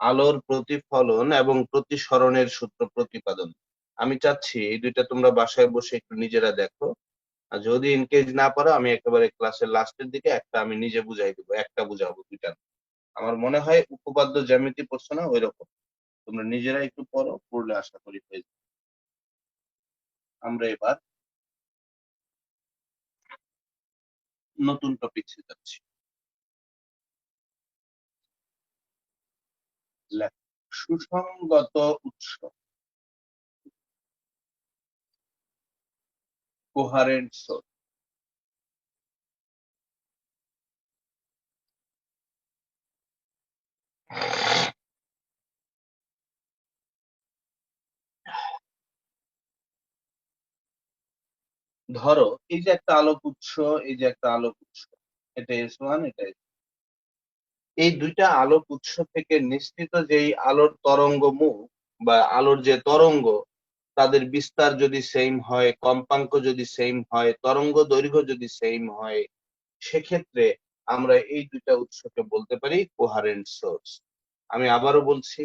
আলোর প্রতিফলন এবং প্রতিসরণের সূত্র প্রতিপাদন। আমি চাচ্ছি এই দুইটা তোমরা বাসায় বসে একটু নিজেরা দেখো, আর যদি ইনকেজ না পারো আমি একেবারে ক্লাসের লাস্টের দিকে একটা আমি নিজে বুঝাই দিব, একটা বুঝাবো, দুইটা না। আমার মনে হয় উপপাদ্য জ্যামিতি পড়ছো না, ওইরকম তোমরা নিজেরা একটু পড়ো, পড়লে আশা করি হয়ে যাবে। আমরা এবার নতুন টপিকসে যাচ্ছি। সুসংগত উৎস, কোহারেন্ট সোর্স। ধরো এই যে একটা আলোক উৎস, এই যে একটা আলোক উৎস, এটা S1, এটা S2। এই দুইটা আলোক উৎস থেকে নিঃসৃত যেই আলোর তরঙ্গ মুখ বা আলোর যে তরঙ্গ, তাদের বিস্তার যদি সেম হয়, কম্পাঙ্ক যদি সেম হয়, তরঙ্গ দৈর্ঘ্য যদি সেম হয়, সেক্ষেত্রে আমরা এই দুইটা উৎসকে বলতে পারি কোহারেন্ট সোর্স। আমি আবারও বলছি,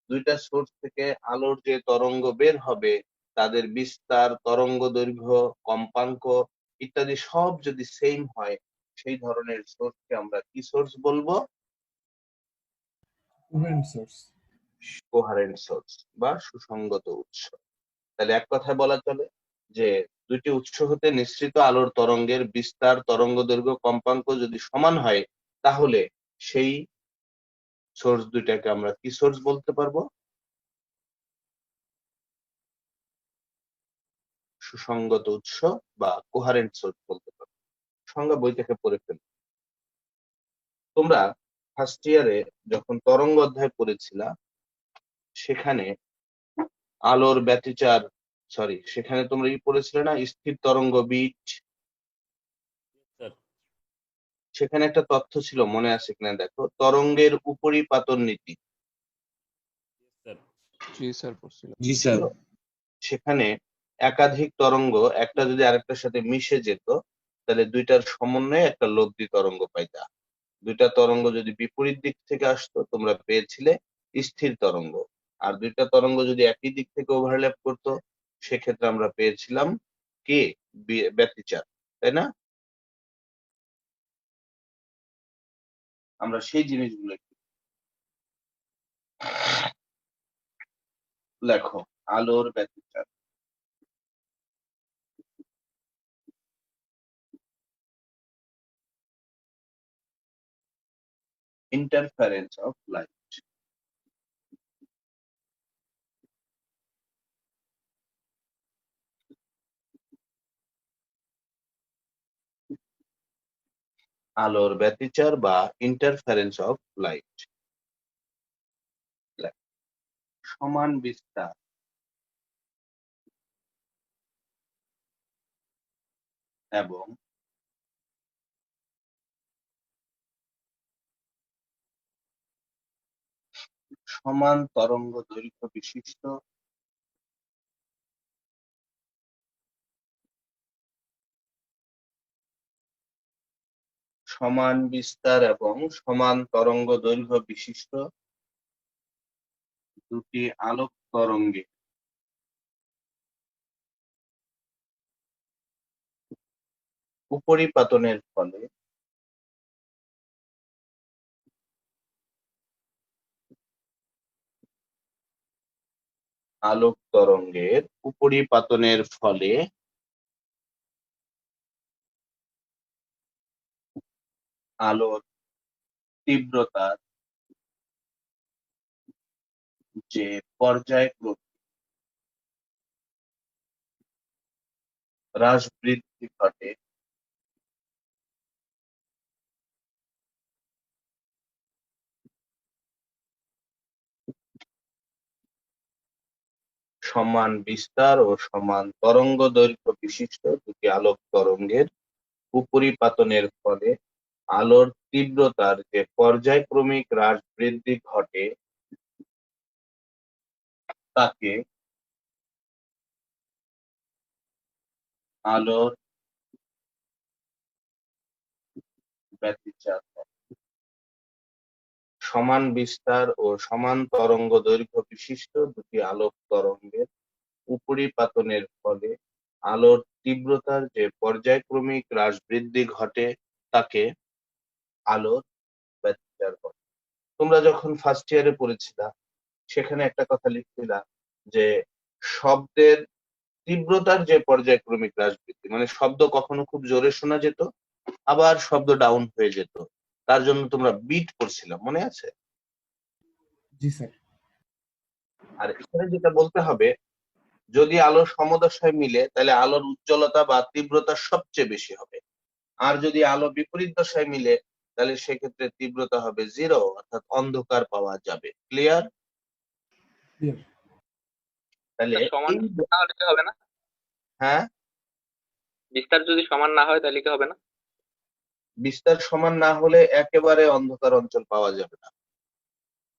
দুইটা সোর্স থেকে আলোর যে তরঙ্গ বের হবে, তাদের বিস্তার, তরঙ্গ দৈর্ঘ্য, কম্পাঙ্ক ইত্যাদি সব যদি সেম হয়, সেই ধরনের সোর্সকে আমরা কি সোর্স বলবো? Coherent source. কোহারেন্ট সোর্স বা সুসংগত উৎস। তাহলে এক কথায় বলা চলে যে দুইটি উৎস হতে নিঃসৃত আলোর তরঙ্গের বিস্তার, তরঙ্গ দৈর্ঘ্য, কম্পাঙ্ক যদি সমান হয়, তাহলে সেই সোর্স দুইটাকে আমরা কি সোর্স বলতে পারবো? সুসংগত উৎস বা কোহারেন্ট সোর্স বলতে পারবো। সংজ্ঞা বই থেকে পড়ে ফেলো। তোমরা ফার্স্ট ইয়ারে যখন তরঙ্গ অধ্যায় পড়েছিলা, সেখানে আলোর ব্যতিচার, সেখানে তোমরা পড়েছিলে না, স্থির তরঙ্গ বিট। স্যার সেখানে একটা তথ্য ছিল, মনে আছে কিনা দেখো, তরঙ্গের উপরিপাতন নীতি। জি স্যার। সেখানে একাধিক তরঙ্গ একটা যদি আরেকটার সাথে মিশে যেত তাহলে দুইটার সমন্বয়ে একটা লব্ধি তরঙ্গ পাইতা। দুইটা তরঙ্গ যদি বিপরীত দিক থেকে আসতো তোমরা পেয়েছিলে স্থির তরঙ্গ, আর দুইটা তরঙ্গ যদি একই দিক থেকে ওভারল্যাপ করতো সেক্ষেত্রে আমরা পেয়েছিলাম কে ব্যতিচার, তাই না? আমরা সেই জিনিসগুলো একটু লেখো। আলোর ব্যতিচার, interference of light. আলোর ব্যতিচার বা ইন্টারফারেন্স অফ লাইট। সমান বিস্তার এবং সমান তরঙ্গ দৈর্ঘ্য বিশিষ্ট সমান বিস্তার এবং সমান তরঙ্গ দৈর্ঘ্য বিশিষ্ট দুটি আলোক তরঙ্গে উপরিপাতনের ফলে আলোক তরঙ্গের উপরিপাতনের ফলে আলোর তীব্রতার যে পর্যায়ক্রম হ্রাস বৃদ্ধি ঘটে সমান বিস্তার ও সমান তরঙ্গ দৈর্ঘ্য বিশিষ্ট দুটি আলোক তরঙ্গের উপরিপাতনের ফলে আলোর তীব্রতার যে পর্যায়ক্রমিক হ্রাস বৃদ্ধি ঘটে তাকে আলোর ব্যতিচার বলে। সমান বিস্তার ও সমান তরঙ্গ দৈর্ঘ্য বিশিষ্ট দুটি আলোক তরঙ্গের উপরিপাতনের ফলে আলোর তীব্রতার যে পর্যায়ক্রমিক হ্রাস বৃদ্ধি ঘটে তাকে আলোর ব্যতিচার বলে। তোমরা যখন ফার্স্ট ইয়ারে পড়েছিলা সেখানে একটা কথা লিখছিলা যে শব্দের তীব্রতার যে পর্যায়ক্রমিক হ্রাস বৃদ্ধি, মানে শব্দ কখনো খুব জোরে শোনা যেত আবার শব্দ ডাউন হয়ে যেত, তার জন্য তোমরা বিট করছিলাম, মনে আছে? জি স্যার। আর এখানে যেটা বলতে হবে, যদি আলোর সমদশায় মিলে তাহলে আলোর উজ্জ্বলতা বা তীব্রতা সবচেয়ে বেশি হবে, আর যদি আলো বিপরীত দশায় মিলে তাহলে সেক্ষেত্রে তীব্রতা হবে 0, অর্থাৎ অন্ধকার পাওয়া যাবে। ক্লিয়ার? ক্লিয়ার। তাহলে সমান এই না হলে কি হবে না? হ্যাঁ, বিস্তার যদি সমান না হয় তাহলে কি হবে না? বিস্তার সমান না হলে একেবারে অন্ধকার অঞ্চল পাওয়া যাবে না,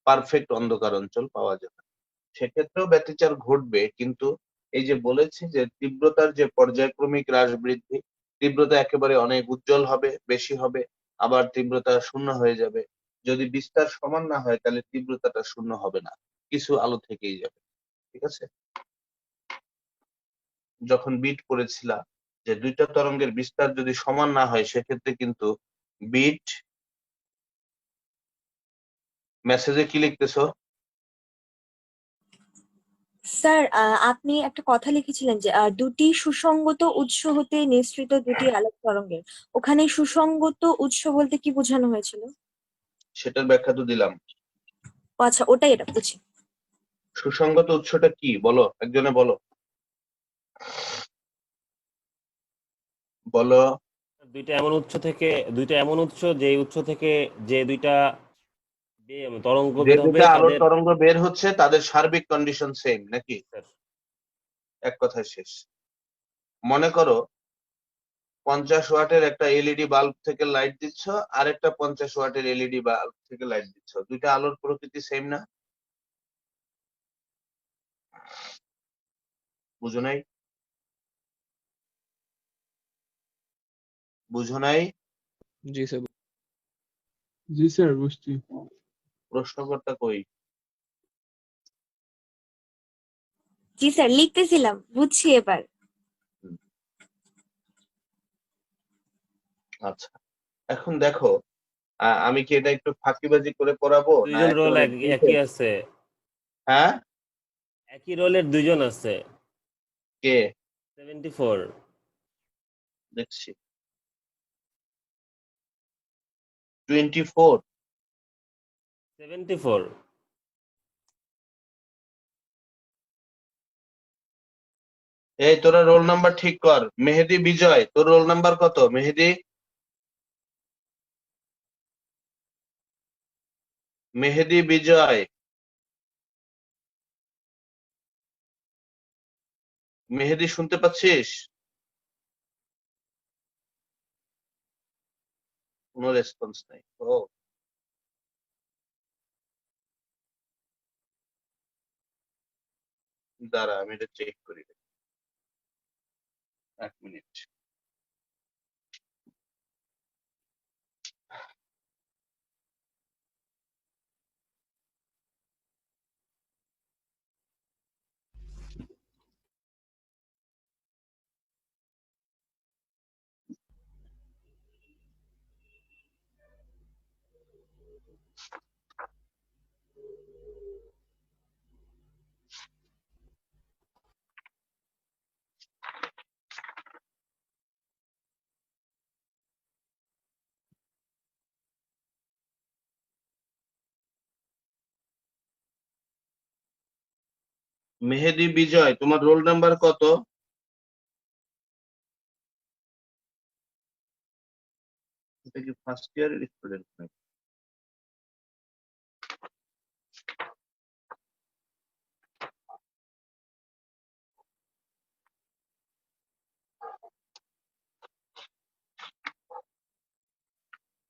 পারফেক্ট অন্ধকার অঞ্চল পাওয়া যাবে না, সেক্ষেত্রেও ব্যতিচার ঘটবে। কিন্তু এই যে বলেছি যে তীব্রতার যে পর্যায়ক্রমিক হ্রাস বৃদ্ধি, তীব্রতা একেবারে অনেক উজ্জ্বল হবে, বেশি হবে, আবার তীব্রতা শূন্য হয়ে যাবে। যদি বিস্তার সমান না হয় তাহলে তীব্রতাটা শূন্য হবে না, কিছু আলো থেকেই যাবে। ঠিক আছে? যখন বিট করেছিলা যে দুইটা তরঙ্গের বিস্তার যদি সমান না হয় সেক্ষেত্রে কিন্তু বিট, মেসেজে কি লিখতেছো? স্যার আপনি একটা কথা লিখেছিলেন যে দুটি সুসঙ্গত উৎস হতে নিঃসৃত দুটি আলোক তরঙ্গের, ওখানে সুসঙ্গত উৎস বলতে কি বোঝানো হয়েছিল? সেটার ব্যাখ্যা তো দিলাম। ও আচ্ছা, ওটাই, এটা বুঝি। সুসঙ্গত উৎসটা কি বলো, একজনে বলো বলো। দুইটা এমন উৎস যে উৎস থেকে যে দুইটা তরঙ্গ যে বের হবে দুইটা আলোর তাদের। তরঙ্গ বের হচ্ছে তাদের সার্বিক কন্ডিশন সেম নাকি? স্যার, এক কথায় শেষ। মনে করো 50 ওয়াটের একটা এলইডি বাল্ব থেকে লাইট দিচ্ছ, আর একটা 50 ওয়াটের এলইডি বাল্ব থেকে লাইট দিচ্ছ, দুইটা আলোর প্রকৃতি সেম না? বুঝো নাই? বুঝো নাই? জি স্যার। জি স্যার, বুঝছি। প্রশ্নকর্তা কই? জি স্যার, লিখতেছিলাম, বুঝছি এবার। হুম, আচ্ছা, এখন দেখো, আমি কি এটা একটু ফাঁকিবাজি করে পড়াবো না দুইজন রোল একেবারে একই detail? আছে, হ্যাঁ, একই রোলের দুইজন আছে। কে? 74। দেখছি 24। 74। এই তোরা রোল নাম্বার ঠিক কর। মেহেদি বিজয়, তোর রোল নাম্বার কত মেহেদি? মেহেদি বিজয়, মেহেদি শুনতে পাচ্ছিস? কোনো রেসপন্স নাই। ও, দাঁড়া আমি এটা চেক করি, 1 মিনিট। মেহেদি বিজয়, তোমার রোল নাম্বার কত? এটা কি ফার্স্ট ইয়ারের স্টুডেন্ট নাকি?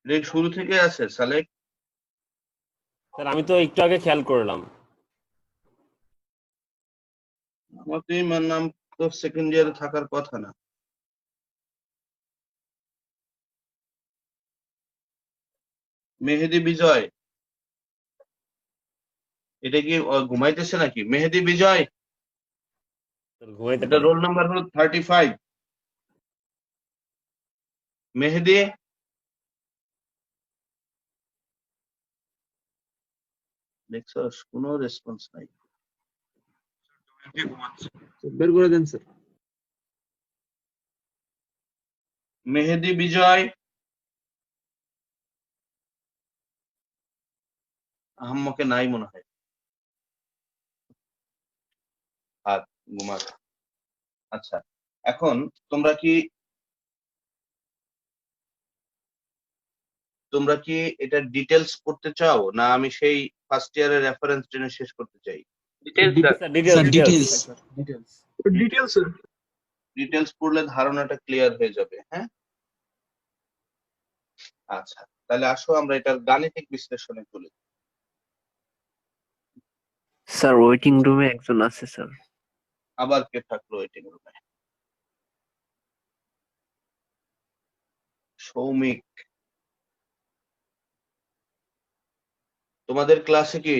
এটা কি শুরু থেকে আছে সালেক? স্যার আমি তো একটু আগে খেয়াল করলাম। আমার তো এই নাম তো সেকেন্ড ইয়ারে থাকার কথা না। মেহেদি বিজয়, এটা কি ঘুমাইতেছে নাকি? মেহেদি বিজয়, স্যার ঘুমাইতে এটা পারে। রোল নাম্বার হলো 35। মেহেদি, দেখছস কোনো রেসপন্স নাই। বের করে দেন স্যার। মেহেদি বিজয়, আহাম্মকে নাই মনে হয়। আর ঘুমা। আচ্ছা, এখন তোমরা কি এটা ডিটেলস পড়তে চাও না আমি সেই ফার্স্ট ইয়ারের রেফারেন্স টেনে শেষ করতে চাই? Details sir. Sir details sir details. Details. Details sir. Details পড়লে ধারণাটা ক্লিয়ার হয়ে যাবে। হ্যাঁ, আচ্ছা, তাহলে আসো আমরা এটার গাণিতিক বিশ্লেষণে চলে যাই। স্যার ওয়েটিং রুমে একজন আছে স্যার। আবার কে থাকলো ওয়েটিং রুমে? সৌমিক। তোমাদের ক্লাসে কি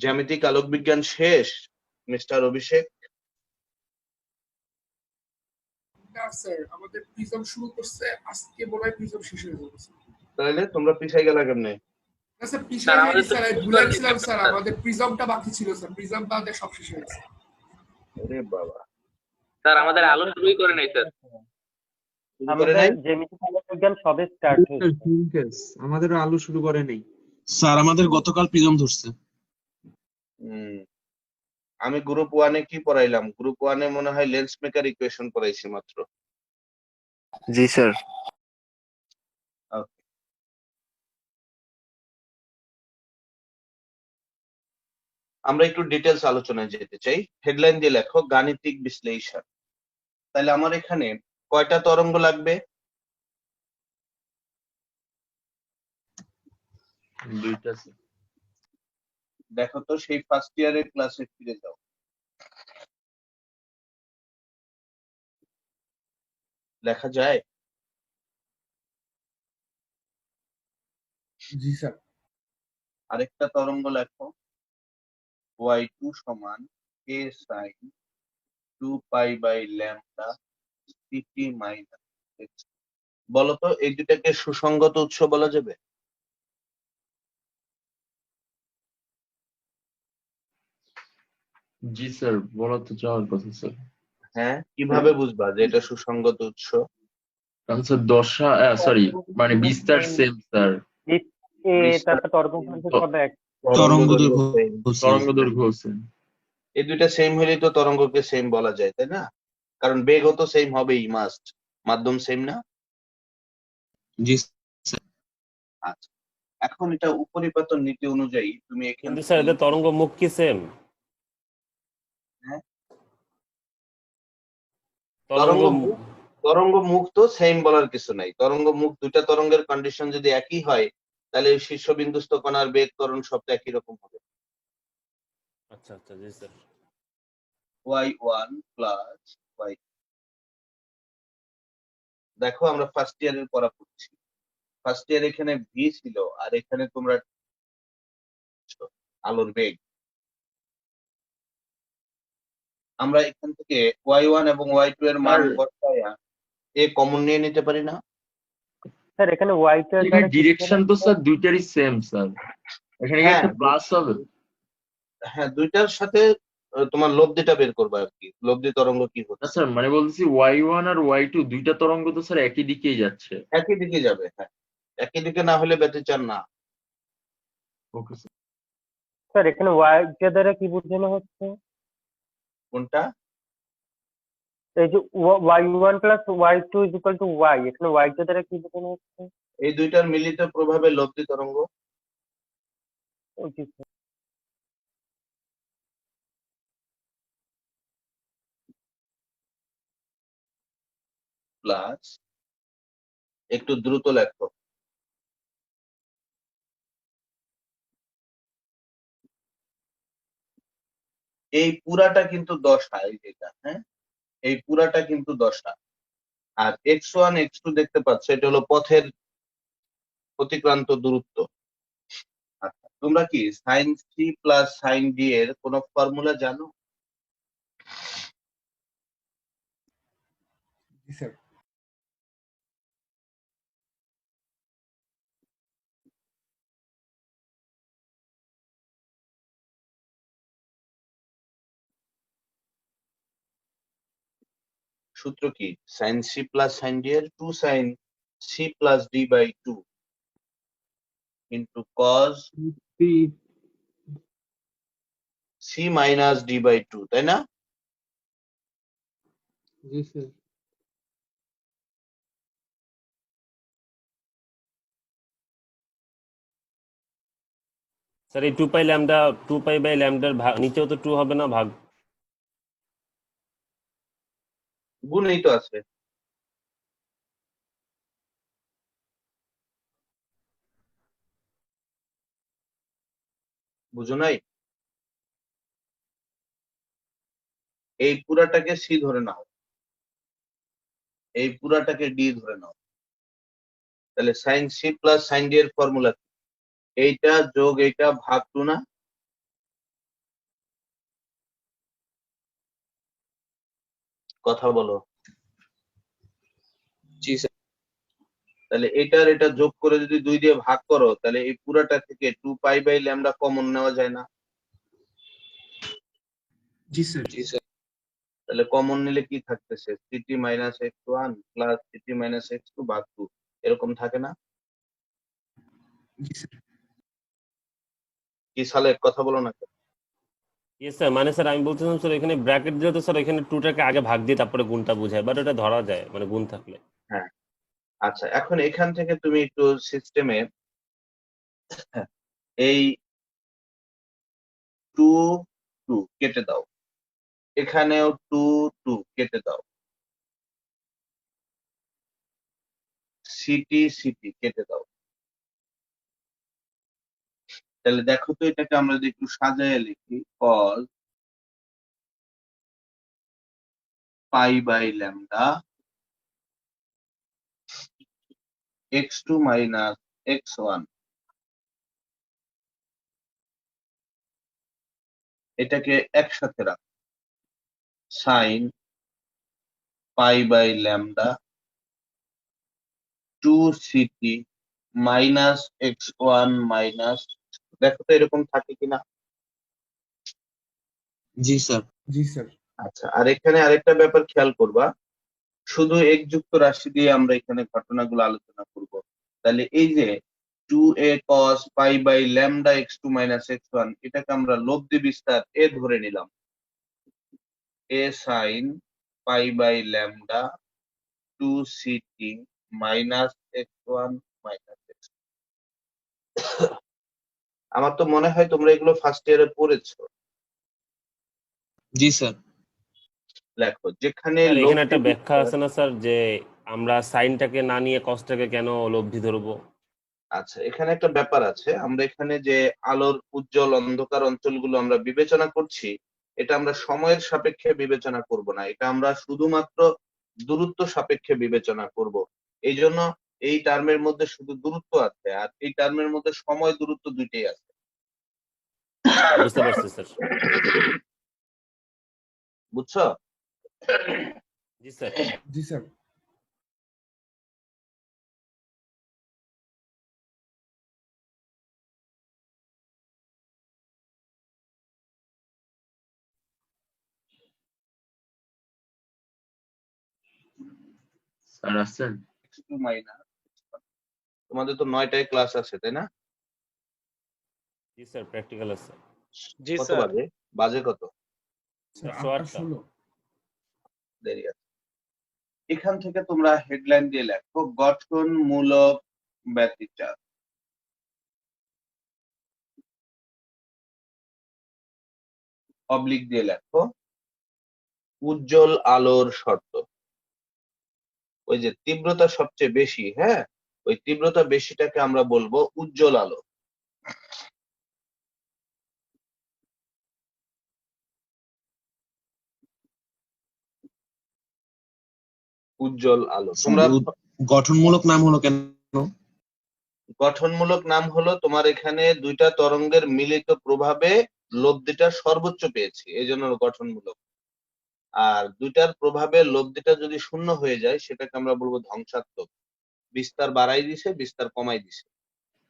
জ্যামিতিক আলোক বিজ্ঞান শেষ মিস্টার অভিষেক? না স্যার, আমাদের প্রিজম শুরু করছে আজকে, মনে হয় প্রিজম শেষ হয়ে যাবে স্যার। তাহলে তোমরা পিছাই গেলা কেমনে? না স্যার, স্যার পিছায় আমাদের হয়নি তো স্যার, আমি শুরু ভুলে করেনি ছিলাম স্যার, স্যার। আমাদের প্রিজমটা বাকি ছিল স্যার, প্রিজম বাদে সব শেষ হয়েছে। ওরে বাবা, স্যার আমাদের আলো শুরুই করে নাই স্যার। শুরু করে আমাদের নাই? জ্যামিতিক আলোক বিজ্ঞান সবে স্টার্ট হয়েছে। আমাদের আলো শুরু করে নেই। স্যার আমাদের গতকাল প্রিজম ধরছে। হুম, আমি গ্রুপ 1-এ কি পড়াইলাম? গ্রুপ 1-এ মনে হয় লেন্স মেকার ইকুয়েশন পড়াইছি মাত্র। জি স্যার। Okay. আমরা একটু ডিটেলস আলোচনায় যেতে চাই। হেডলাইন দিয়ে লেখো গাণিতিক বিশ্লেষণ। তাহলে আমার এখানে কয়টা তরঙ্গ লাগবে? দুইটা। দেখো তো সেই ফার্স্ট ইয়ারের ক্লাসে ফিরে যাও। লেখা যায়? জি স্যার। আরেকটা তরঙ্গ লেখো, y2 সমান a sin 2 pi by lambda ct minus x। বলতো এই দুটাকে সুসংগত উৎস বলা যাবে? জি স্যার, বলা তো যাওয়ার কথা স্যার। হ্যাঁ, কিভাবে বুঝবা যে এটা সুসংগত উৎস? কারণ স্যার দশা সরি মানে বিস্তার সেম স্যার। বিস্তার তারপর তরঙ্গ দৈর্ঘ্য সব এক। তরঙ্গ দৈর্ঘ্য same। দৈর্ঘ্য সেম। এই দুইটা সেম হলেই তো তরঙ্গকে সেম বলা যায়, তাই না? কারণ বেগও তো সেম হবেই, মাস্ট। মাধ্যম সেম না? জি আচ্ছা, এখন এটা উপরিপাতন নীতি অনুযায়ী তুমি এখান কিন্তু স্যার থেকে এদের তরঙ্গ মুখ কি সেম? হ্যাঁ, তরঙ্গ তরঙ্গ মুখ তো সেম বলার কিছু নাই। তরঙ্গ মুখ দুইটা তরঙ্গের কন্ডিশন যদি একই হয়, তাহলে শীর্ষবিন্দুস্থ কণার বেগ ত্বরণ সব তো একই রকম হবে। আচ্ছা আচ্ছা, জি স্যার। y1 plus y। দেখো আমরা ফার্স্ট ইয়ারের পড়া পড়ছি। ফার্স্ট ইয়ার এখানে ভি ছিল, আর এখানে তোমরা আলোর বেগ। আমরা এখান থেকে y1 এবং y2 এর মান বসায়া এ কমন নিয়ে নিতে পারি না? স্যার এখানে ওয়াইটার দ্বারা ডিরেকশন তো স্যার দুইটারই সেম স্যার। এখানে কি হ্যাঁ, একটা প্লাস হবে? হ্যাঁ, দুইটার সাথে তোমার লব্ধিটা বের করবা আর কি, লব্ধি তরঙ্গ কি না হচ্ছে। স্যার, মানে বলছি y1 আর y2 দুইটা তরঙ্গ তো স্যার একই দিকেই যাচ্ছে। একই দিকে যাবে, হ্যাঁ। একই দিকে না হলে ব্যতিচার না। Okay sir. স্যার এখানে ওয়াইটার দ্বারা কি বোঝানো হচ্ছে? কোনটা? এই যে y1 plus y2 is equal to y, এখানে ওয়াইটার দ্বারা কি বোঝানো হচ্ছে? এই দুইটার মিলিত প্রভাবে লব্ধি তরঙ্গ। জি স্যার। প্লাস, একটু দ্রুত লেখো, এই পুরাটা কিন্তু দশা, এই যেটা, হ্যাঁ, এই পুরাটা কিন্তু দশা। আর x1 x2 দেখতে পাচ্ছ, এটা হলো পথের অতিক্রান্ত দূরত্ব। আচ্ছা, তোমরা কি sine C plus sine D এর কোন ফর্মুলা জানো? জি স্যার। সূত্র কি? Sine C plus sine D এর 2 sine C plus D by 2 into cos C minus D by 2, তাই না? জি স্যার। স্যার এই 2 পাই ল্যামডা 2 পাই বাই ল্যামডার ভাগ নিচেও তো 2 হবে না ভাগ? গুণেই তো আছে। বুঝো নাই? এই পুরাটাকে সি ধরে নাও, এই পুরাটাকে ডি ধরে নাও। তাহলে sine C plus sine D এর ফর্মুলা কি? এইটা যোগ এইটা ভাগ 2 না? কথা বলো। জি স্যার। তাহলে এটার এটা যোগ করে যদি 2 দিয়ে ভাগ করো, তাহলে এই পুরাটা থেকে 2 পাই বাই ল্যামডা কমন নেওয়া যায় না? জি স্যার। জি স্যার। তাহলে কমন নিলে কি থাকতেছে? City minus x1 plus city minus x2 ভাগ 2, এরকম থাকে না? জি স্যার। কি সালে কথা বলো না কেন? ইয়েস স্যার, মানে স্যার আমি বলছিলাম স্যার এখানে ব্র্যাকেট দিলে তো স্যার এখানে 2টাকে আগে ভাগ দিয়ে তারপরে গুণটা বোঝায়, বাট এটা ধরা যায় মানে গুণ থাকলে। হ্যাঁ, আচ্ছা, এখন এখান থেকে তুমি একটু সিস্টেমে এই 2 2 কেটে দাও, এখানেও 2 2 কেটে দাও, সিটি সিটি কেটে দাও। তাহলে দেখো তো, এটাকে আমরা যদি একটু সাজায় লিখি, cos pi by lambda x2 minus x1 এটাকে একসাথে রাখ sine pi by lambda 2ct minus x1 minus, দেখো তো এরকম থাকে কিনা। জি স্যার। জি স্যার। আচ্ছা, আর এখানে আরেকটা ব্যাপার খেয়াল করবা, শুধু x যুক্ত রাশি দিয়ে আমরা এখানে ঘটনাগুলো আলোচনা করব। তাহলে এই যে 2a cos pi by lambda x2 minus x1 এটাকে আমরা লব্ধি বিস্তার এ ধরে নিলাম, a sin pi by lambda 2ct minus x1 minus x2। আমার তো মনে হয় তোমরা এগুলো ফার্স্ট ইয়ারে পড়েছো। জি স্যার। লেখো যেখানে স্যার এখানে একটা লব্ধি ব্যাখ্যা বিস্তার, আছে না স্যার, যে আমরা সাইনটাকে না নিয়ে কসটাকে কেন লব্ধি ধরবো? আচ্ছা এখানে একটা ব্যাপার আছে, আমরা এখানে যে আলোর উজ্জ্বল অন্ধকার অঞ্চলগুলো আমরা বিবেচনা করছি, এটা আমরা সময়ের সাপেক্ষে বিবেচনা করব না, এটা আমরা শুধুমাত্র দূরত্ব সাপেক্ষে বিবেচনা করব। এই জন্য এই টার্মের মধ্যে শুধু দূরত্ব আছে, আর এই টার্মের মধ্যে সময় দূরত্ব দুইটাই আছে। বুঝতে পারছি স্যার। বুঝছো? জি স্যার। জি স্যার। স্যার আসছেন? x2 মাইনাস, তোমাদের তো 9টায় ক্লাস আছে তাই না? জি স্যার, প্র্যাকটিক্যাল আছে। জি কত স্যার। বাজে? বাজে কত? স্যার 8:08 8:16। দেরি আছে। এখান থেকে তোমরা হেডলাইন দিয়ে লেখো গঠনমূলক ব্যতিচার। অবলিক দিয়ে লেখো উজ্জ্বল আলোর শর্ত। ওই যে তীব্রতা সবচেয়ে বেশি, হ্যাঁ, ওই তীব্রতা বেশিটাকে আমরা বলবো উজ্জ্বল আলো। উজ্জ্বল আলো। তোমরা গঠনমূলক নাম হলো কেন? গঠনমূলক নাম হলো তোমার এখানে দুইটা তরঙ্গের মিলিত প্রভাবে লব্ধিটা সর্বোচ্চ পেয়েছি, এই জন্য গঠনমূলক। আর দুইটার প্রভাবে লব্ধিটা যদি শূন্য হয়ে যায় সেটাকে আমরা বলবো ধ্বংসাত্মক, বিস্তার বাড়াই দিছে, বিস্তার কমাই দিছে।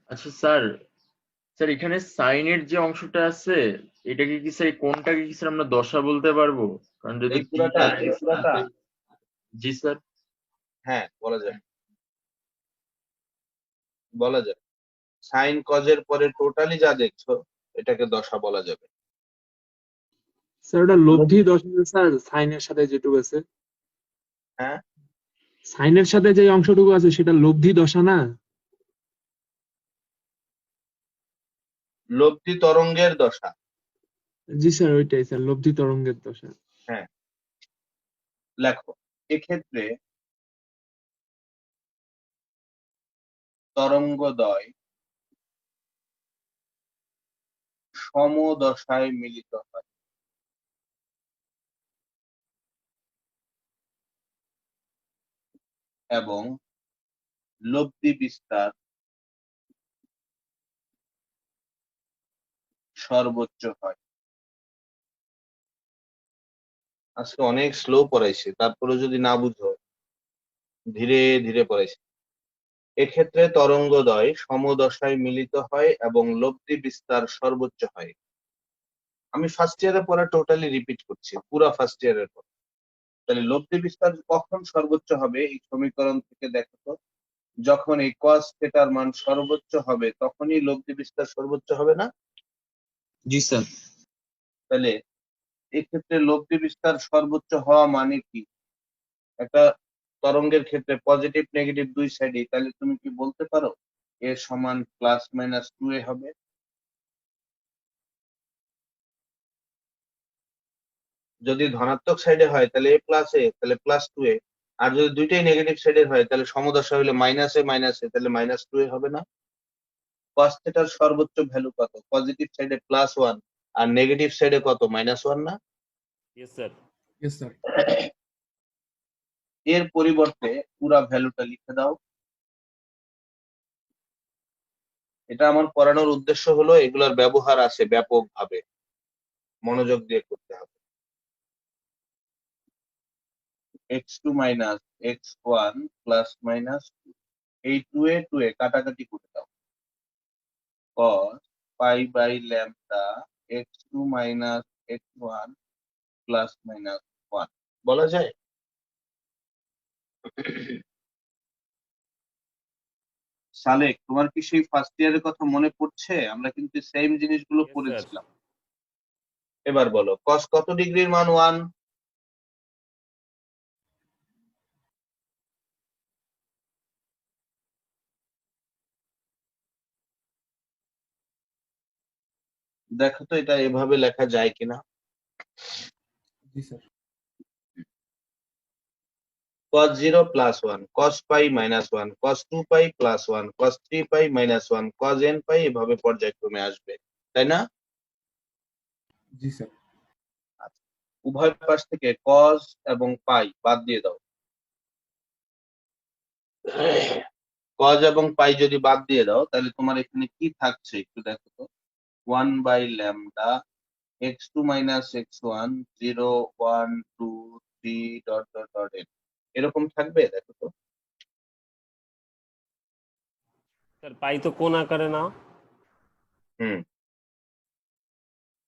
আচ্ছা স্যার, স্যার এখানে সাইনের যে অংশটা আছে এটাকে কি স্যার, কোনটাকে কি স্যার আমরা দশা বলতে পারবো? কারণ যদি এই পুরাটা, এই পুরাটা, জি স্যার। হ্যাঁ বলা যায়, বলা যায়। সাইন কজের পরে টোটালি যা দেখছো এটাকে দশা বলা যাবে। স্যার ওটা লব্ধি দশা স্যার, সাইনের সাথে যেটুকু আছে, হ্যাঁ সাইনের সাথে যে অংশটুকু আছে সেটা লব্ধি দশা না? লব্ধি তরঙ্গের দশা। জি স্যার, ওইটাই স্যার, লব্ধি তরঙ্গের দশা। হ্যাঁ লেখো এক্ষেত্রে তরঙ্গদ্বয় সমদশায় মিলিত হয় এবং লব্ধি বিস্তার সর্বোচ্চ হয়। আজকে অনেক স্লো পড়াইছে, তারপরে যদি না বুঝো ধীরে ধীরে পড়াইছে। এক্ষেত্রে তরঙ্গদ্বয় সমদশায় মিলিত হয় এবং লব্ধি বিস্তার সর্বোচ্চ হয়। আমি ফার্স্ট ইয়ারে পড়া টোটালি রিপিট করছি, পুরা ফার্স্ট ইয়ারের পর। তাহলে লব্ধি বিস্তার কখন সর্বোচ্চ হবে এই সমীকরণ থেকে দেখো তো, যখন এই cos থিটার মান সর্বোচ্চ হবে তখনই লব্ধি বিস্তার সর্বোচ্চ হবে না? জি স্যার। তাহলে এক্ষেত্রে লব্ধি বিস্তার সর্বোচ্চ হওয়া মানে কি? একটা তরঙ্গের ক্ষেত্রে পজিটিভ নেগেটিভ দুই সাইডে, তাহলে তুমি কি বলতে পারো এ সমান প্লাস মাইনাস 2a হবে? যদি ধনাত্মক সাইডে হয় তাহলে a প্লাস a, তাহলে প্লাস 2a। আর যদি দুইটাই নেগেটিভ সাইডের হয় তাহলে সমদশা হলে মাইনাস a মাইনাস a, তাহলে মাইনাস 2a হবে না? cos থিটার সর্বোচ্চ ভ্যালু কত? পজিটিভ সাইডে +1 আর নেগেটিভ সাইডে কত? -1 না? Yes sir. Yes sir. এর পরিবর্তে পুরা ভ্যালুটা লিখে দাও। এটা আমার পড়ানোর উদ্দেশ্য হলো এগুলার ব্যবহার আছে ব্যাপকভাবে, মনোযোগ দিয়ে করতে হবে। x2 minus x1 plus minus 2, এই 2 এ কাটাকাটি করে দাও। cos pi by lambda x2 minus x1 plus minus 1 বলা যায়? সালেক, তোমার কি সেই ফার্স্ট ইয়ারের কথা মনে পড়ছে? আমরা কিন্তু সেম জিনিসগুলো Yes, sir. পড়েছিলাম। এবার বলো cos কত ডিগ্রির মান 1? দেখো তো এটা এভাবে লেখা যায় কিনা। জি sir. cos 0 plus 1, cos pi minus 1, cos 2 pi plus 1, cos 3 pi minus 1, cos n pi এভাবে পর্যায়ক্রমে আসবে, তাই না? জি স্যার। আচ্ছা, উভয় পাশ থেকে cos এবং পাই বাদ দিয়ে দাও। cos এবং পাই যদি বাদ দিয়ে দাও তাহলে তোমার এখানে কি থাকছে একটু দেখো তো। 1 by lambda x2 minus x1 0 1 2 3 dot dot dot n এরকম থাকবে, দেখো তো। স্যার পাই তো কোন আকারে না? হুম,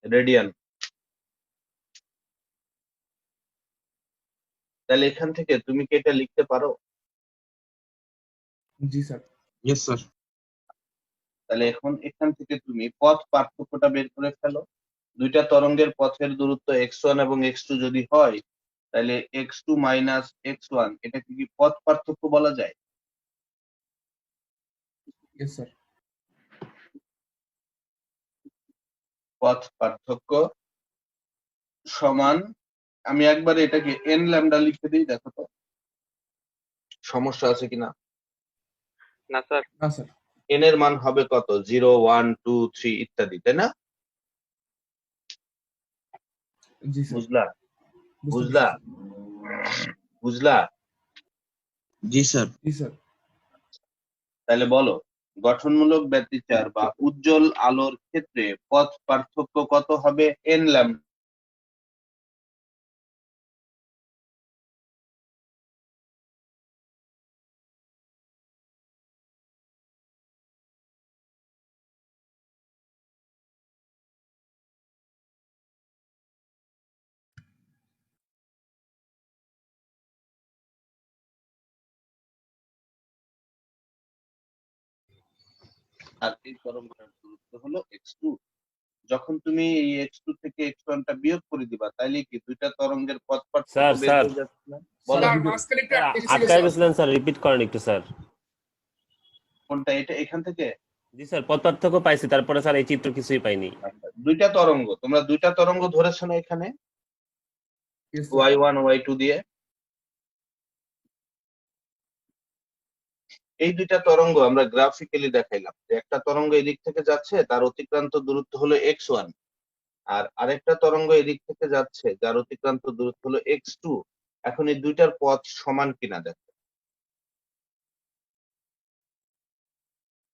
রেডিয়ান। তাহলে এখান থেকে তুমি কি এটা লিখতে পারো? জি স্যার। Yes sir. তাহলে এখন এখান থেকে তুমি পথ পার্থক্যটা বের করে ফেলো। দুইটা তরঙ্গের পথের দূরত্ব x1 এবং x2 যদি হয় তাহলে x2 মাইনাস x1 এটাকে কি পথ পার্থক্য বলা যায়? Yes sir. পথ পার্থক্য সমান, আমি একবার এটাকে n ল্যামডা লিখে দিই, দেখো তো সমস্যা আছে কিনা। না স্যার। না স্যার। n এর মান হবে কত? 0 1 2 3 ইত্যাদি, তাই না? জি স্যার। বুঝলা? বুঝতে বুঝলা? পারছি। বুঝলা? জি স্যার। জি স্যার। তাহলে বলো গঠনমূলক ব্যতিচার বা উজ্জ্বল আলোর ক্ষেত্রে পথ পার্থক্য কত হবে? n lambda. আর এই তরঙ্গটার দূরত্ব হলো x2। যখন তুমি এই x2 থেকে x1 টা বিয়োগ করে দিবা তাইলে কি দুইটা তরঙ্গের পথ পার্থক্য স্যার বের স্যার হয়ে যাচ্ছে না? বলো স্যার মাঝখানে একটু স্যার আটকে গেছিল আটকায় স্যার। গেছিলেন স্যার, রিপিট করেন একটু স্যার। কোনটা? এটা এখান থেকে? জি স্যার, পথ পার্থক্য পাইছি, তারপরে স্যার এই চিত্র কিছুই পাইনি। আচ্ছা, দুইটা তরঙ্গ, তোমরা দুইটা তরঙ্গ ধরেছো না এখানে ইয়েস স্যার। y1 y2 দিয়ে? এই দুইটা তরঙ্গ আমরা গ্রাফিক্যালি দেখাইলাম যে একটা তরঙ্গ এদিক থেকে যাচ্ছে তার অতিক্রান্ত দূরত্ব হলো x1, আর আরেকটা তরঙ্গ এদিক থেকে যাচ্ছে যার অতিক্রান্ত দূরত্ব হলো x2। এখন এই দুইটার পথ সমান কিনা দেখো।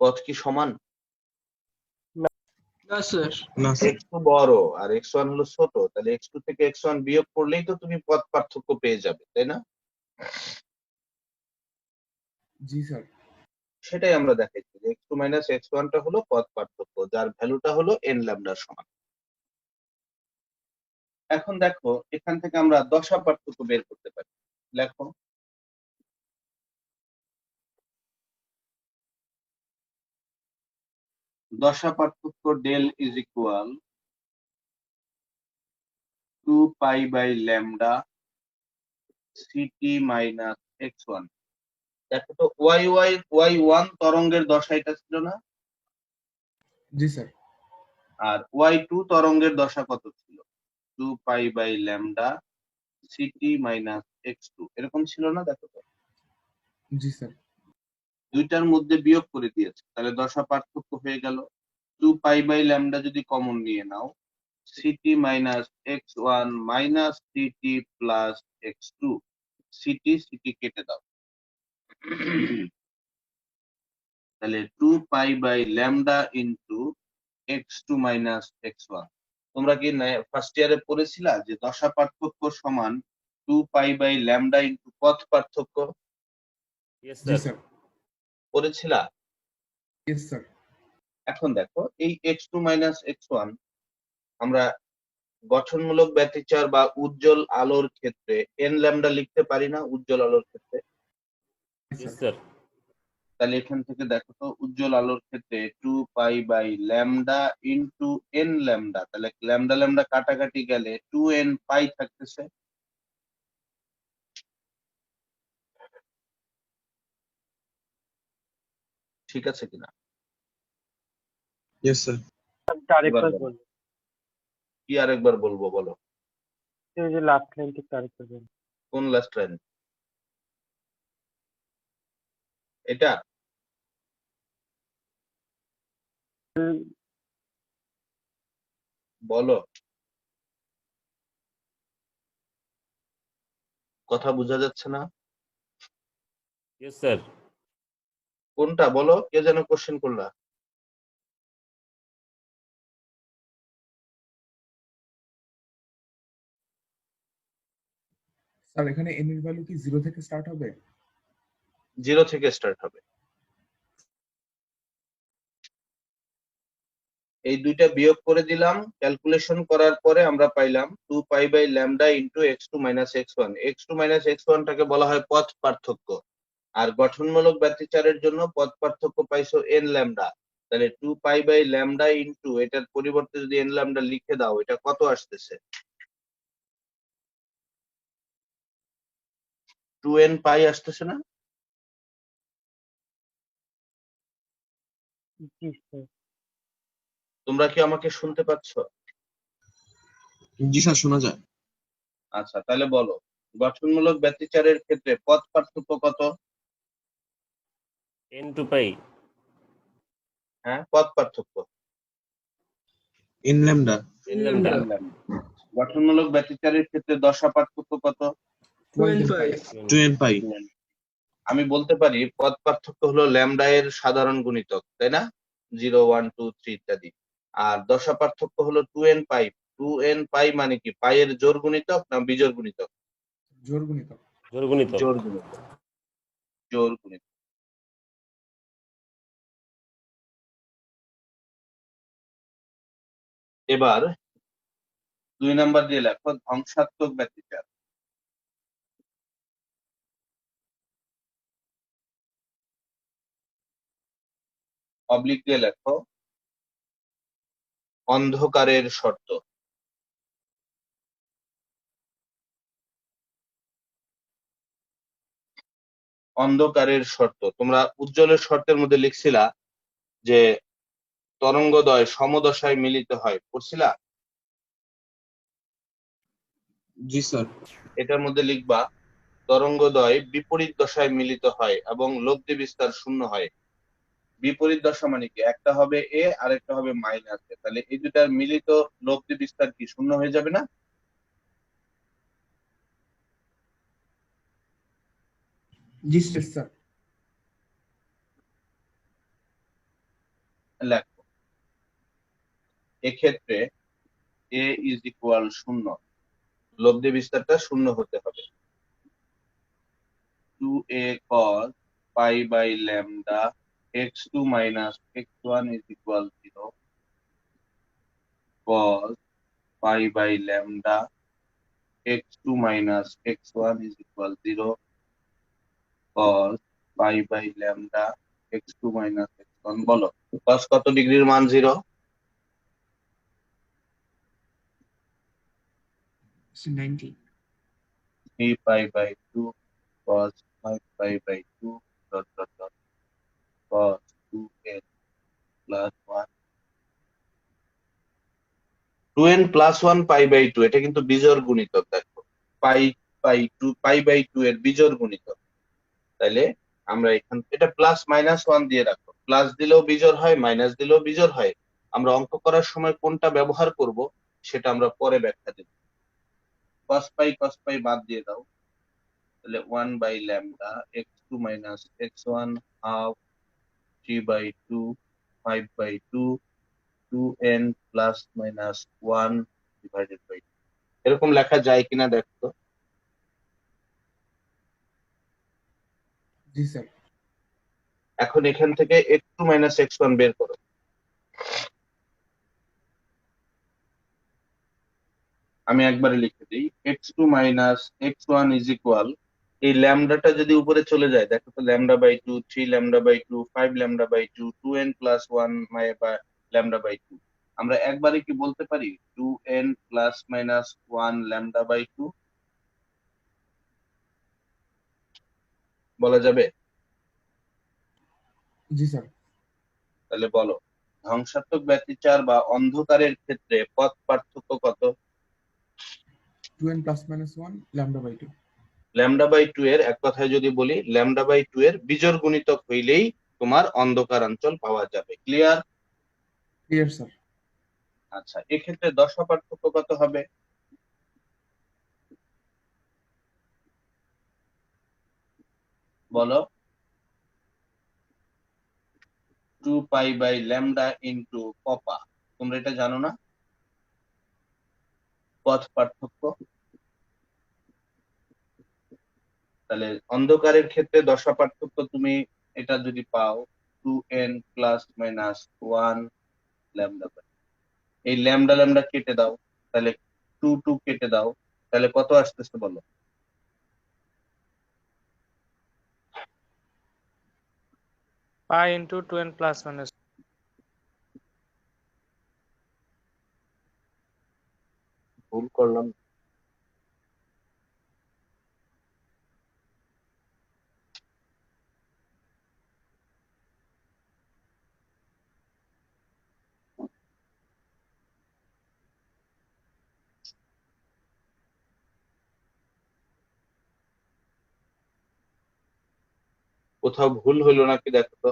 পথ কি সমান? না স্যার। না স্যার। x2 বড় আর x1 হলো ছোট, তাহলে x2 থেকে x1 বিয়োগ করলেই তো তুমি পথ পার্থক্য পেয়ে যাবে, তাই না? জি স্যার। সেটাই আমরা দেখাইছি যে x2 মাইনাস x1 টা হলো পথ পার্থক্য যার ভ্যালুটা হলো n ল্যামডার সমান। এখন দেখো এখান থেকে আমরা দশা পার্থক্য বের করতে পারি। লেখো দশা পার্থক্য del is equal 2 pi by lambda CT minus x1। দেখো তো y1 তরঙ্গের দশা এটা ছিল না? জি স্যার। আর y2 তরঙ্গের দশা কত ছিল? 2 pi by lambda CT minus x2 এরকম ছিল না? দেখো তো জি স্যার। দুইটার মধ্যে বিয়োগ করে দিয়েছে, তাহলে দশা পার্থক্য হয়ে গেল 2 পাই বাই ল্যামডা যদি কমন নিয়ে নাও c t minus x1 minus c t plus x2, c t c t কেটে দাও। তাহলে 2π/λ ইন্টু x2 মাইনাস x1। তোমরা কি ফার্স্ট ইয়ারে পড়েছিলা যে দশা পার্থক্য সমান 2π/λ ইন্টু পথ পার্থক্য? ইয়েস জি স্যার। স্যার। পড়েছিলা? Yes sir. এখন দেখো এই x2 মাইনাস x1 আমরা গঠনমূলক ব্যতিচার বা উজ্জ্বল আলোর ক্ষেত্রে n ল্যামডা লিখতে পারি না? উজ্জ্বল আলোর ক্ষেত্রে ইয়েস স্যার। তাহলে এখান থেকে দেখো তো উজ্জ্বল আলোর ক্ষেত্রে 2π/λ ইন্টু n ল্যামডা, তাহলে ল্যামডা ল্যামডা কাটাকাটি গেলে 2n পাই থাকতেছে। ঠিক আছে কিনা? Yes sir. এবার আরেকবার বলো। বলুন, কি আরেকবার বলবো বলো? এই যে লাস্ট লাইনটা একটু আরেকবার বলুন। কোন লাস্ট লাইন? এটা? বলো, কথা বোঝা যাচ্ছে না। Yes sir. কোনটা বলো? কে যেন কোশ্চেন করলা? স্যার এখানে n এর ভ্যালু কি 0 থেকে স্টার্ট হবে? 0 থেকে স্টার্ট হবে। এই দুইটা বিয়োগ করে দিলাম, ক্যালকুলেশন করার পরে আমরা পাইলাম 2π/λ into x2 minus x1। x2 minus x1 টাকে বলা হয় পথ পার্থক্য, আর গঠনমূলক ব্যতিচারের জন্য পথ পার্থক্য পাইছো n ল্যামডা। তাহলে 2π/λ ইন্টু এটার পরিবর্তে যদি n ল্যামডা লিখে দাও, এটা কত আসতেছে? 2n পাই আসতেছে না? জি স্যার। তোমরা কি আমাকে শুনতে পাচ্ছ? জি স্যার, শোনা যায়। আচ্ছা, তাহলে বলো গঠনমূলক ব্যতিচারের ক্ষেত্রে পথ পার্থক্য কত? n2π। হ্যাঁ, পথ পার্থক্য n ল্যামডা। n lambda. গঠনমূলক ব্যতিচারের ক্ষেত্রে দশা পার্থক্য কত? 2n পাই। আমি বলতে পারি পথ পার্থক্য হলো ল্যামডা এর সাধারণ গুণিতক, তাই না? 0 1 2 3 ইত্যাদি। আর দশা পার্থক্য হলো 2n পাই। 2n পাই মানে কি? পাইয়ের জোড় গুণিতক না বিজোড় গুণিতক? জোর গুণিত। জোর গুণিতক। জোড় গুণিতক। জোড় গুণিতক। এবার 2 নাম্বার দিয়ে লেখো ধ্বংসাত্মক ব্যতিচার। অবলিক দিয়ে লেখো অন্ধকারের শর্ত। অন্ধকারের শর্ত তোমরা উজ্জ্বলের শর্তের মধ্যে লিখছিলা যে তরঙ্গদ্বয় সমদশায় মিলিত হয়, পড়ছিলা? জি স্যার। এটার মধ্যে লিখবা তরঙ্গদ্বয় বিপরীত দশায় মিলিত হয় এবং লব্ধি বিস্তার শূন্য হয়। বিপরীত দশা মানে কি? একটা হবে এ আর একটা হবে মাইনাস এ, তাহলে এই দুটার মিলিত লব্ধি বিস্তার কি শূন্য হয়ে যাবে না? জি স্যার। লেখো এক্ষেত্রে এ ইজ ইকুয়াল শূন্য, লব্ধি বিস্তারটা শূন্য হতে হবে। 2a cos π/λ x2 minus x1 is equal 0 cos π/λ x2 minus x1 is equal 0 cos π/λ x2 minus x1। বলো cos কত ডিগ্রির মান 0? 90। 3π/2 cos 5π/2 dot dot dot cos 2n plus 1 2n plus 1 π/2, এটা কিন্তু বিজোড় গুণিতক। দেখো π/2 এর বিজোড় গুণিতক। তাইলে আমরা এখান এটা প্লাস মাইনাস 1 দিয়ে রাখো, প্লাস দিলেও বিজোড় হয় মাইনাস দিলেও বিজোড় হয়। আমরা অঙ্ক করার সময় কোনটা ব্যবহার করব সেটা আমরা পরে ব্যাখ্যা দেব। cos π বাদ দিয়ে দাও, তাহলে 1/λ x2 minus x1 half 3/2, 5/2, 2n plus minus 1 divided by, এরকম লেখা যায় কিনা দেখো তো। জি স্যার। এখন এখান থেকে x2 মাইনাস x1 বের করো। আমি একবারে লিখে দিই, x2 minus x1 is equal, এই ল্যামডাটা যদি উপরে চলে যায় দেখো তো, λ/2, 3λ/2, 5λ/2, 2n প্লাস 1 λ/2। আমরা একবারে কি বলতে পারি 2n প্লাস মাইনাস 1 λ/2 বলা যাবে? জি স্যার। তাহলে বলো, ধ্বংসাত্মক ব্যতিচার বা অন্ধকারের ক্ষেত্রে পথ পার্থক্য কত? 2n plus minus 1 λ/2। λ/2 এর এক কথায় যদি বলি, λ/2 এর বিজোড় গুণিতক হইলেই তোমার অন্ধকার অঞ্চল পাওয়া যাবে। ক্লিয়ার? Clear sir. আচ্ছা, এক্ষেত্রে দশা পার্থক্য কত হবে? বলো। 2π/λ ইন্টু কপা। তোমরা এটা জানো না, পথ পার্থক্য? তাহলে অন্ধকারের ক্ষেত্রে দশা পার্থক্য তুমি এটা যদি পাও 2n প্লাস মাইনাস 1 λ/, এই ল্যামডা ল্যামডা কেটে দাও, তাহলে 2 কেটে দাও, তাহলে কত আসতেছে বলো? Pi into 2n plus minus. ভুল করলাম? কোথাও ভুল হইলো নাকি দেখো তো।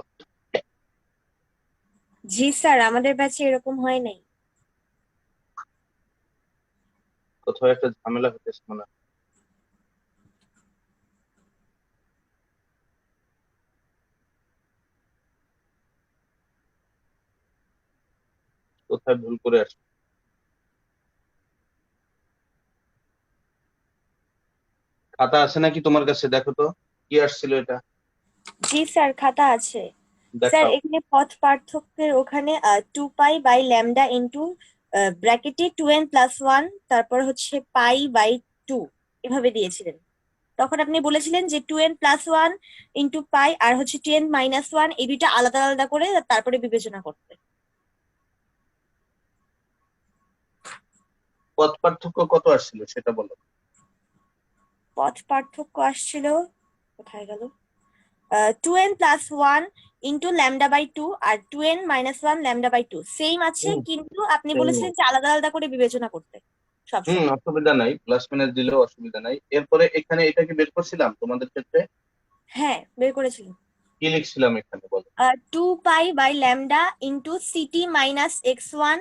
জি স্যার, আমাদের ব্যাচে এরকম হয় নাই। কোথাও একটা ঝামেলা হতেছে মনে হয়। কোথায় ভুল করে আসছে? খাতা আছে নাকি তোমার কাছে? দেখো তো কি আসছিল এটা। জি স্যার, খাতা আছে। স্যার, দেখাও। এখানে পথ পার্থক্যের ওখানে 2π/λ ইন্টু ব্র্যাকেটে 2n প্লাস 1, তারপর হচ্ছে π/2 এভাবে দিয়েছিলেন। তখন আপনি বলেছিলেন যে 2n প্লাস 1 ইন্টু পাই আর হচ্ছে 2n মাইনাস 1, এই দুইটা আলাদা আলাদা করে তারপরে বিবেচনা করতে। পথ পার্থক্য কত আসছিল সেটা বলো। পথ পার্থক্য আসছিল, কোথায় গেল, 2n প্লাস 1 ইন্টু λ/2 আর 2n মাইনাস 1 λ/2 সেম আছে, কিন্তু আপনি বলেছিলেন যে আলাদা আলাদা করে বিবেচনা করতে সবসময়। অসুবিধা নাই, প্লাস মাইনাস দিলেও অসুবিধা নাই। এরপরে এখানে এটা কি বের করছিলাম তোমাদের ক্ষেত্রে? হ্যাঁ, বের করেছিলেন। কি লিখছিলাম এখানে বলো? 2π/λ into c t minus x1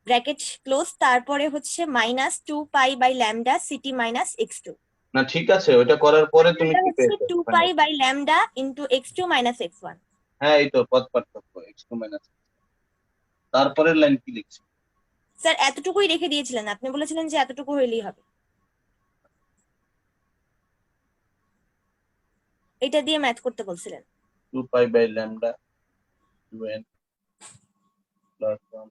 bracket close, তারপরে হচ্ছে মাইনাস 2π/λ সিটি মাইনাস x2। না ঠিক আছে, ওইটা করার পরে তুমি কি হচ্ছে পেয়েছো? 2π/λ ইন্টু x2 মাইনাস x1। হ্যাঁ, এই তো পথ পার্থক্য x2 মাইনাস। তারপরের লাইন কি লিখছি? স্যার, এতটুকুই রেখে দিয়েছিলেন, আপনি বলেছিলেন যে এতটুকু হইলেই হবে, এটা দিয়ে ম্যাথ করতে বলছিলেন। 2π/λ 2n প্লাস 1।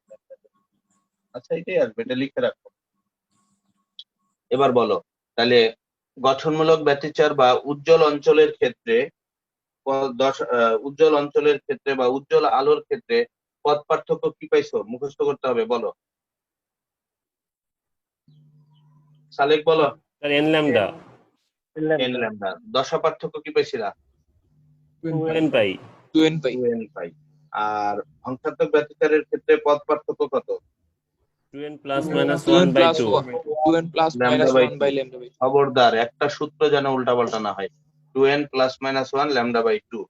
আচ্ছা, এটাই আসবে, এটা লিখে রাখো। এবার বলো, তাহলে গঠনমূলক ব্যতিচার বা উজ্জ্বল অঞ্চলের ক্ষেত্রে উজ্জ্বল অঞ্চলের ক্ষেত্রে বা উজ্জ্বল আলোর ক্ষেত্রে পথ পার্থক্য কি পাইছো? মুখস্থ করতে হবে, বলো। সালেক বলো। n lambda. n lambda. দশা পার্থক্য কি পাইছিলা? 2n পাই। 2n পাই। 2n পাই। আর ধ্বংসাত্মক ব্যতিচারের ক্ষেত্রে পথ পার্থক্য কত? 2n plus minus 1/2। 2n plus minus 1/λ/2। খবরদার, একটা সূত্র যেন উল্টাপাল্টা না হয়। 2n প্লাস মাইনাস 1 λ/2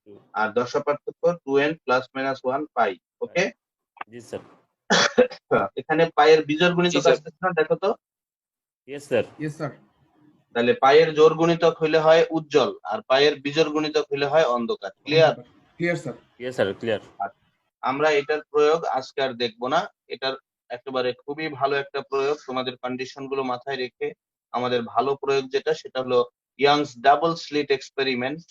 আর দশা পার্থক্য 2n প্লাস মাইনাস 1 পাই। ওকে? জি স্যার। এখানে পায়ের বিজোড় গুণিতক আসতেছে না, দেখো তো। Yes sir. Yes sir. তাহলে পায়ের জোড় গুণিতক হইলে হয় উজ্জ্বল, আর পায়ের বিজোড় গুণিতক হইলে হয় অন্ধকার। Clear? Clear sir. Yes sir, clear. আমরা এটার প্রয়োগ আজকে আর দেখবো না। এটার একেবারে খুবই ভালো একটা প্রয়োগ, তোমাদের কন্ডিশন গুলো মাথায় রেখে আমাদের ভালো প্রয়োগ যেটা সেটা হলো ইয়াংস ডাবল স্লিট এক্সপেরিমেন্ট।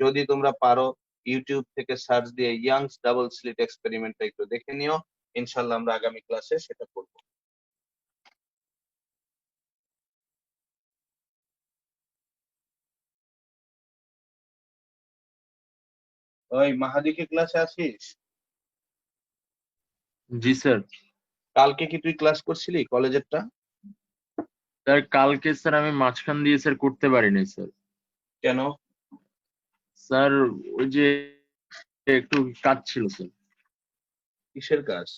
যদি তোমরা পারো ইউটিউব থেকে সার্চ দিয়ে ইয়াংস ডাবল স্লিট এক্সপেরিমেন্টটা একটু দেখে নিও, ইনশাল্লাহ আমরা আগামী ক্লাসে সেটা করবো। ওই মাহাদি কি ক্লাসে আছিস? জি স্যার। কালকে কি তুই ক্লাস করছিলি কলেজেরটা? স্যার কালকে স্যার আমি মাঝখান দিয়ে স্যার করতে পারিনি স্যার। কেন? স্যার ওই যে একটু কাজ ছিল স্যার। কিসের কাজ?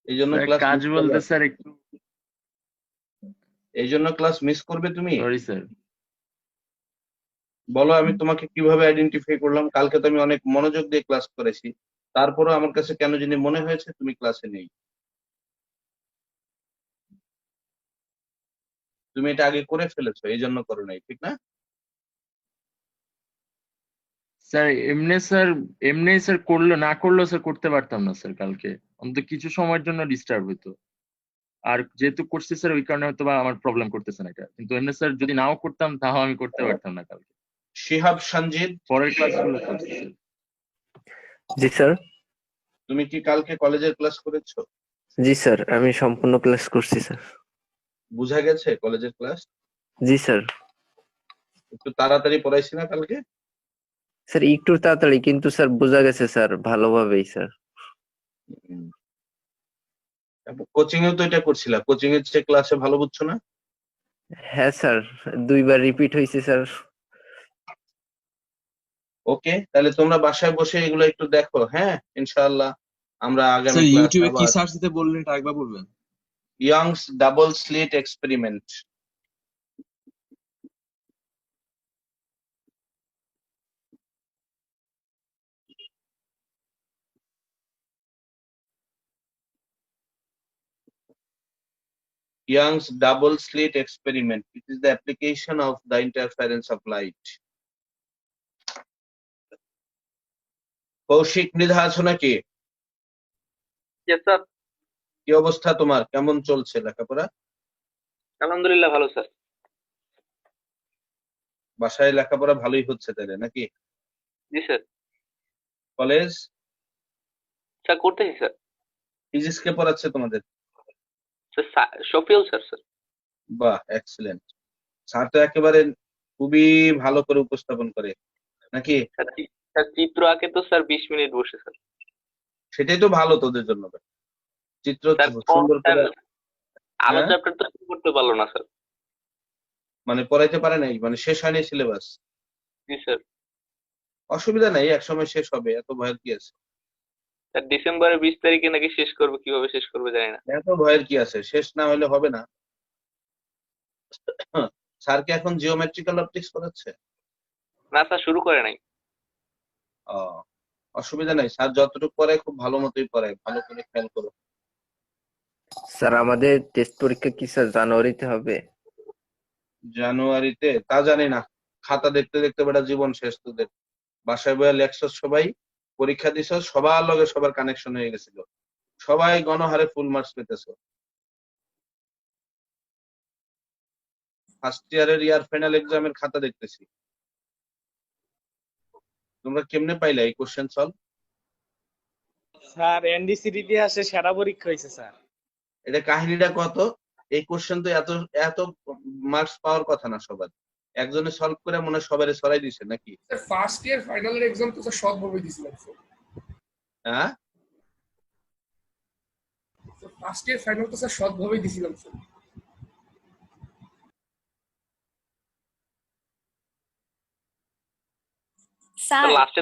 এই জন্য স্যার ক্লাস কাজ মিস বলতে করবে? স্যার একটু এই জন্য ক্লাস মিস করবে তুমি? Sorry sir. বলো আমি তোমাকে কিভাবে আইডেন্টিফাই করলাম? কালকে তো আমি অনেক মনোযোগ দিয়ে ক্লাস করেছি, তারপরেও আমার কাছে কেন জানি মনে হয়েছে তুমি ক্লাসে নেই। তুমি এটা আগে করে ফেলেছো, এই জন্য করো নাই, ঠিক না? স্যার এমনি স্যার না করলেও স্যার করতে পারতাম না স্যার কালকে, অন্তত কিছু সময়ের জন্য ডিস্টার্ব হতো। আর যেহেতু করছি স্যার ওই কারণে হয়তো বা আমার প্রবলেম করতেছে না এটা, কিন্তু এমনি স্যার যদি নাও করতাম তাও আমি করতে পারতাম না কালকে। শিহাব সঞ্জিত, পরের ক্লাসগুলো করছি স্যার। জি স্যার। তুমি কি কালকে কলেজের ক্লাস করেছো? জি স্যার, আমি সম্পূর্ণ ক্লাস করছি স্যার। বুঝা গেছে কলেজের ক্লাস? জি স্যার। একটু তাড়াতাড়ি পড়াইছি না কালকে? স্যার একটু তাড়াতাড়ি, কিন্তু স্যার বোঝা গেছে স্যার ভালোভাবেই স্যার। কোচিং এও তো এটা করছিলা, কোচিং এর চেয়ে ক্লাসে ভালো বুঝছো না? হ্যাঁ স্যার, 2বার রিপিট হয়েছে স্যার। ওকে, তাহলে তোমরা বাসায় বসে এগুলো একটু দেখো, হ্যাঁ ইনশাআল্লাহ আমরা আগামী স্যার ক্লাস ইউটিউবে কি আবার সার্চ দিতে বললেন এটা একবার বলবেন? Youngs double slit experiment. Young's double slit experiment. It is the application of the interference of light. Koushik, Mridha আছো নাকি? Yes sir. কি অবস্থা তোমার? কেমন চলছে লেখাপড়া? আলহামদুলিল্লাহ ভালো স্যার। বাসায় লেখাপড়া ভালোই হচ্ছে তাহলে নাকি? জি স্যার। কলেজ? স্যার করতেছি স্যার। ফিজিক্স কে পড়াচ্ছে তোমাদের? Sir Shafiul sir. স্যার বাহ, এক্সিলেন্ট। স্যার তো একেবারে খুবই ভালো করে উপস্থাপন করে নাকি? স্যার চিত্র আঁকে তো স্যার 20 মিনিট বসে স্যার। সেটাই তো ভালো তোদের জন্য। চিত্র স্যার সুন্দর করে আলো হ্যাঁ? চ্যাপ্টার তো শুরু করতে পারলো না স্যার। মানে পড়াইতে পারে নাই, মানে শেষ হয়নি সিলেবাস? জি স্যার। অসুবিধা নাই, একসময় শেষ হবে, এত ভয়ের কি আছে? স্যার ডিসেম্বরের 20 তারিখে নাকি শেষ করবে, কিভাবে শেষ করবে জানি না। এত ভয়ের কি আছে? শেষ না হলে হবে না। স্যার কি এখন জিওমেট্রিক্যাল অপটিক্স পড়াচ্ছে? না স্যার শুরু করে নাই। ও, অসুবিধা নাই, স্যার যতটুকু পড়ায় খুব ভালো মতোই পড়ায়, ভালো করে খেয়াল করো। স্যার আমাদের টেস্ট পরীক্ষা কি স্যার জানুয়ারিতে হবে? জানুয়ারিতে? তা জানি না, খাতা দেখতে দেখতে বেটা জীবন শেষ তোদের। বাসায় বইয়া লেকচার, সবাই পরীক্ষা দিছ, সবার লগে সবার কানেকশন হয়ে গেছিল, সবাই গণহারে ফুল মার্কস পেতেছ। ফার্স্ট ইয়ারের ইয়ার ফাইনাল এক্সামের খাতা দেখতেছি, তোমরা কেমনে পাইলা এই কোশ্চেন সলভ? স্যার এনডিসির ইতিহাসে সেরা পরীক্ষা হয়েছে স্যার। এটা কাহিনীটা কত? এই কোশ্চেন তো এত এত মার্কস পাওয়ার কথা না সবার, একজনে সলভ করে মনে হয় সবারে সরাই দিছে নাকি? স্যার ফার্স্ট ইয়ার ফাইনালের এক্সাম তো স্যার সৎভাবে দিছিলেন স্যার। হ্যাঁ, ফার্স্ট ইয়ার ফাইনাল তো স্যার সৎভাবেই দিছিলাম স্যার। স্যার লাস্টে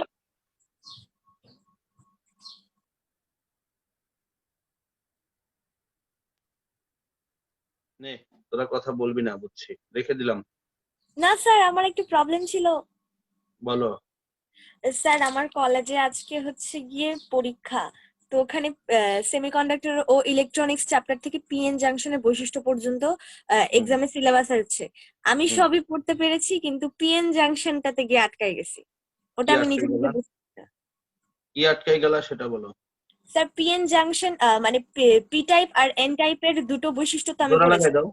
নে তোরা কথা বলবি না বুঝছি, রেখে দিলাম। না স্যার, আমার একটু প্রবলেম ছিল। বলো। স্যার আমার কলেজে আজকে হচ্ছে গিয়ে পরীক্ষা, তো ওখানে সেমিকন্ডাক্টর ও ইলেকট্রনিক্স চ্যাপ্টার থেকে পিএন জাংশনের বৈশিষ্ট্য পর্যন্ত এক্সামের সিলেবাস আছে। আমি সবই পড়তে পেরেছি, কিন্তু পিএন জাংশনটাতে গিয়ে আটকাই গেছি। ওটা আমি নিজে নিজে বুঝতে কি আটকে গেল সেটা বলো। স্যার পিএন জাংশন মানে পি টাইপ আর এন টাইপের দুটো বৈশিষ্ট্য তো আমি জোড়া পড়েছি, লাগাই দাও,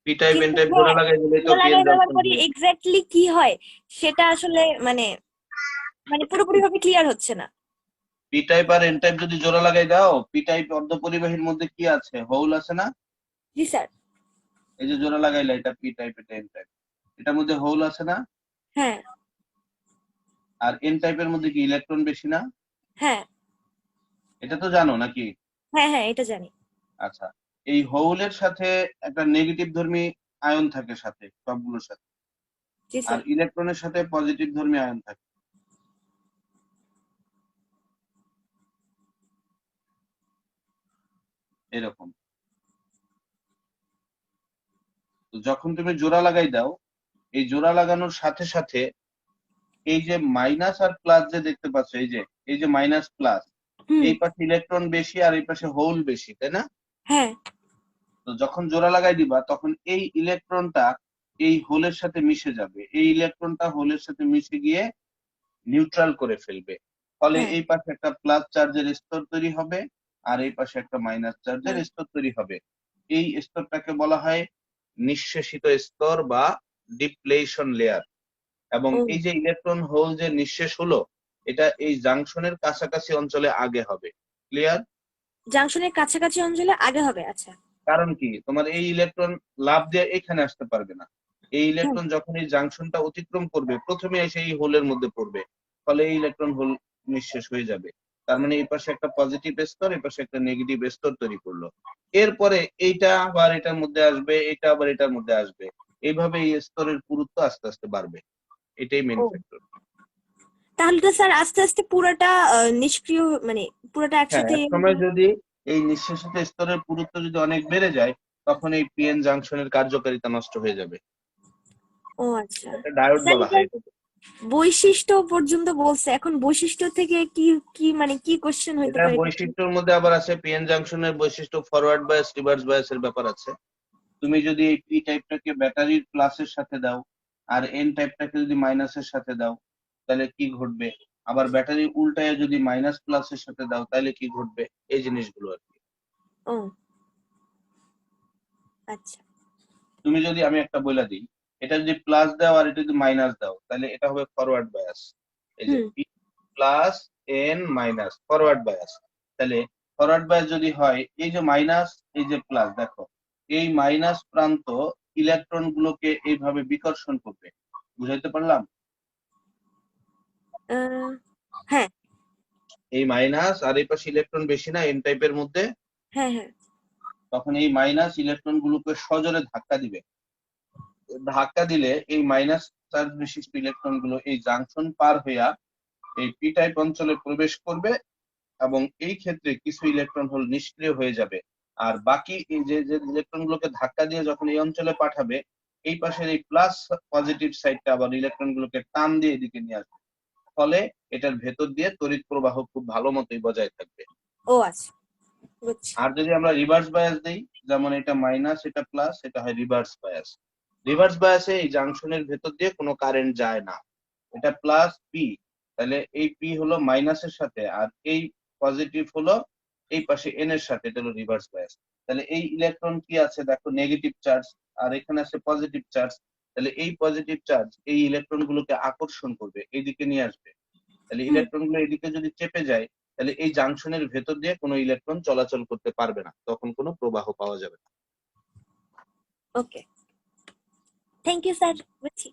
পি টাইপ এন কিন্তু টাইপ জোড়া লাগাই দিলে তো জোড়া পিএন লাগাই দেওয়ার জাংশন পরে হয়ে যাবে। এক্স্যাক্টলি কি হয় সেটা আসলে মানে মানে পুরোপুরি ভাবে ক্লিয়ার হচ্ছে না। পি টাইপ আর এন টাইপ যদি জোড়া লাগাই দাও, পি টাইপ অর্ধপরিবাহীর মধ্যে কি আছে, হোল আছে না? জি স্যার। এই যে জোড়া লাগাইলা, এটা পি টাইপ এটা এন টাইপ, এটার মধ্যে হোল আছে না? হ্যাঁ আর এন টাইপের মধ্যে কি ইলেকট্রন বেশি না? হ্যাঁ এটা তো জানো নাকি? হ্যাঁ হ্যাঁ এটা জানি। আচ্ছা, এই হোলের সাথে একটা নেগেটিভ ধর্মী আয়ন থাকে সাথে সবগুলোর সাথে, জি আর স্যার। ইলেকট্রনের সাথে পজিটিভ ধর্মী আয়ন থাকে। এরকম। তো যখন তুমি জোড়া লাগাই দাও, এই জোড়া লাগানোর সাথে সাথে এই যে মাইনাস আর প্লাস যে দেখতে পাচ্ছ, এই যে মাইনাস প্লাস, এই পাশে ইলেকট্রন বেশি আর এই পাশে হোল বেশি, তাই না? হ্যাঁ। তো যখন জোড়া লাগাই দিবা তখন এই ইলেকট্রনটা এই হোলের সাথে মিশে যাবে, এই ইলেকট্রনটা হোলের সাথে মিশে গিয়ে নিউট্রাল করে ফেলবে, ফলে হ্যাঁ। এই পাশে একটা প্লাস চার্জের স্তর তৈরি হবে আর এই পাশে একটা মাইনাস চার্জের স্তর তৈরি হবে। এই স্তরটাকে বলা হয় নিঃশেষিত স্তর বা ডিপ্লেশন লেয়ার। এবং এই যে ইলেকট্রন হোল যে নিঃশেষ হলো, এটা এই জাংশনের কাছাকাছি অঞ্চলে আগে হবে। ক্লিয়ার? জাংশনের কাছাকাছি অঞ্চলে আগে হবে, আচ্ছা। কারণ কি, তোমার এই ইলেকট্রন লাফ দিয়ে এখানে আসতে পারবে না, এই ইলেকট্রন যখন এই জাংশনটা অতিক্রম করবে প্রথমে এসে এই হোলের মধ্যে পড়বে, ফলে এই ইলেকট্রন হোল নিঃশেষ হয়ে যাবে। তার মানে এই পাশে একটা পজিটিভ স্তর, এই পাশে একটা নেগেটিভ স্তর তৈরি করলো। এরপরে এইটা আবার এটার মধ্যে আসবে, এটা আবার এটার মধ্যে আসবে, এইভাবে এই স্তরের পুরুত্ব আস্তে আস্তে বাড়বে। এটাই মেইন ফ্যাক্টর। তাহলে তো স্যার আস্তে আস্তে পুরোটা নিষ্ক্রিয় মানে পুরোটা হ্যাঁ, একসাথে এক সময় যদি এই নিঃশেষিত স্তরের পুরুত্ব যদি অনেক বেড়ে যায়, তখন এই পিএন জাংশনের কার্যকারিতা নষ্ট হয়ে যাবে। ও আচ্ছা। ডায়োড স্যার, বলা হয় এটাকে। বৈশিষ্ট্য পর্যন্ত বলছে, এখন বৈশিষ্ট্য থেকে কি কি মানে কি কোশ্চেন হইতে এটা পারে? বৈশিষ্ট্যের মধ্যে আবার আছে পিএন জাংশনের বৈশিষ্ট্য, ফরওয়ার্ড বায়াস, রিভার্স বায়াসের ব্যাপার আছে। তুমি যদি এই পি টাইপটাকে ব্যাটারির প্লাসের সাথে দাও আর এন টাইপটাকে যদি মাইনাসের সাথে দাও, তাহলে কি ঘটবে? আবার ব্যাটারি উল্টায় যদি মাইনাস প্লাসের সাথে দাও, তাহলে কি ঘটবে? এই জিনিসগুলো আর কি। ও আচ্ছা। তুমি যদি, আমি একটা বলে দিই, এটা যদি প্লাস দাও আর এটা যদি মাইনাস দাও, তাহলে এটা হবে ফরওয়ার্ড বায়াস। এই যে P plus N minus, forward bias. তাহলে ফরওয়ার্ড বায়াস যদি হয়, এই যে মাইনাস এই যে প্লাস, দেখো এই মাইনাস প্রান্ত ইলেকট্রন গুলোকে এইভাবে বিকর্ষণ করবে। বুঝাইতে পারলাম? হ্যাঁ। এই মাইনাস আর এই পাশে ইলেকট্রন বেশি না এন টাইপের মধ্যে, হ্যাঁ হ্যাঁ। তখন এই মাইনাস ইলেকট্রন গুলোকে সজোরে ধাক্কা দিবে। ধাক্কা দিলে এই মাইনাস চার্জ বিশিষ্ট ইলেকট্রন গুলো এই জাংশন পার হইয়া এই পি টাইপ অঞ্চলে প্রবেশ করবে এবং এই ক্ষেত্রে কিছু ইলেকট্রন হোল নিষ্ক্রিয় হয়ে যাবে, আর বাকি এই যে ইলেকট্রন গুলোকে ধাক্কা দিয়ে যখন এই অঞ্চলে পাঠাবে, এই পাশের এই প্লাস পজিটিভ সাইডটা আবার ইলেকট্রন গুলোকে টান দিয়ে এদিকে নিয়ে আসবে, ফলে এটার ভেতর দিয়ে তড়িৎ প্রবাহ খুব ভালো মতোই বজায় থাকবে। ও আচ্ছা, আর যদি আমরা রিভার্স বায়াস দেই, যেমন এটা মাইনাস এটা প্লাস, এটা হয় রিভার্স বায়াস। রিভার্স বায়াসে এই জাংশনের ভেতর দিয়ে কোনো কারেন্ট যায় না, এটা প্লাস পি, তাহলে এই পি হলো মাইনাসের সাথে আর এই পজিটিভ হলো এই পাশে এন এর সাথে, এটা হলো রিভার্স বায়াস। তাহলে এই ইলেকট্রন কি আছে দেখো, নেগেটিভ চার্জ, আর এখানে আছে পজিটিভ চার্জ, তাহলে এই পজিটিভ চার্জ এই ইলেকট্রন গুলোকে আকর্ষণ করবে, এইদিকে নিয়ে আসবে। তাহলে ইলেকট্রন গুলো এদিকে যদি চেপে যায়, তাহলে এই জাংশনের ভেতর দিয়ে কোনো ইলেকট্রন চলাচল করতে পারবে না, তখন কোনো প্রবাহ পাওয়া যাবে না। ওকে, থ্যাংক ইউ স্যার, বুঝছি।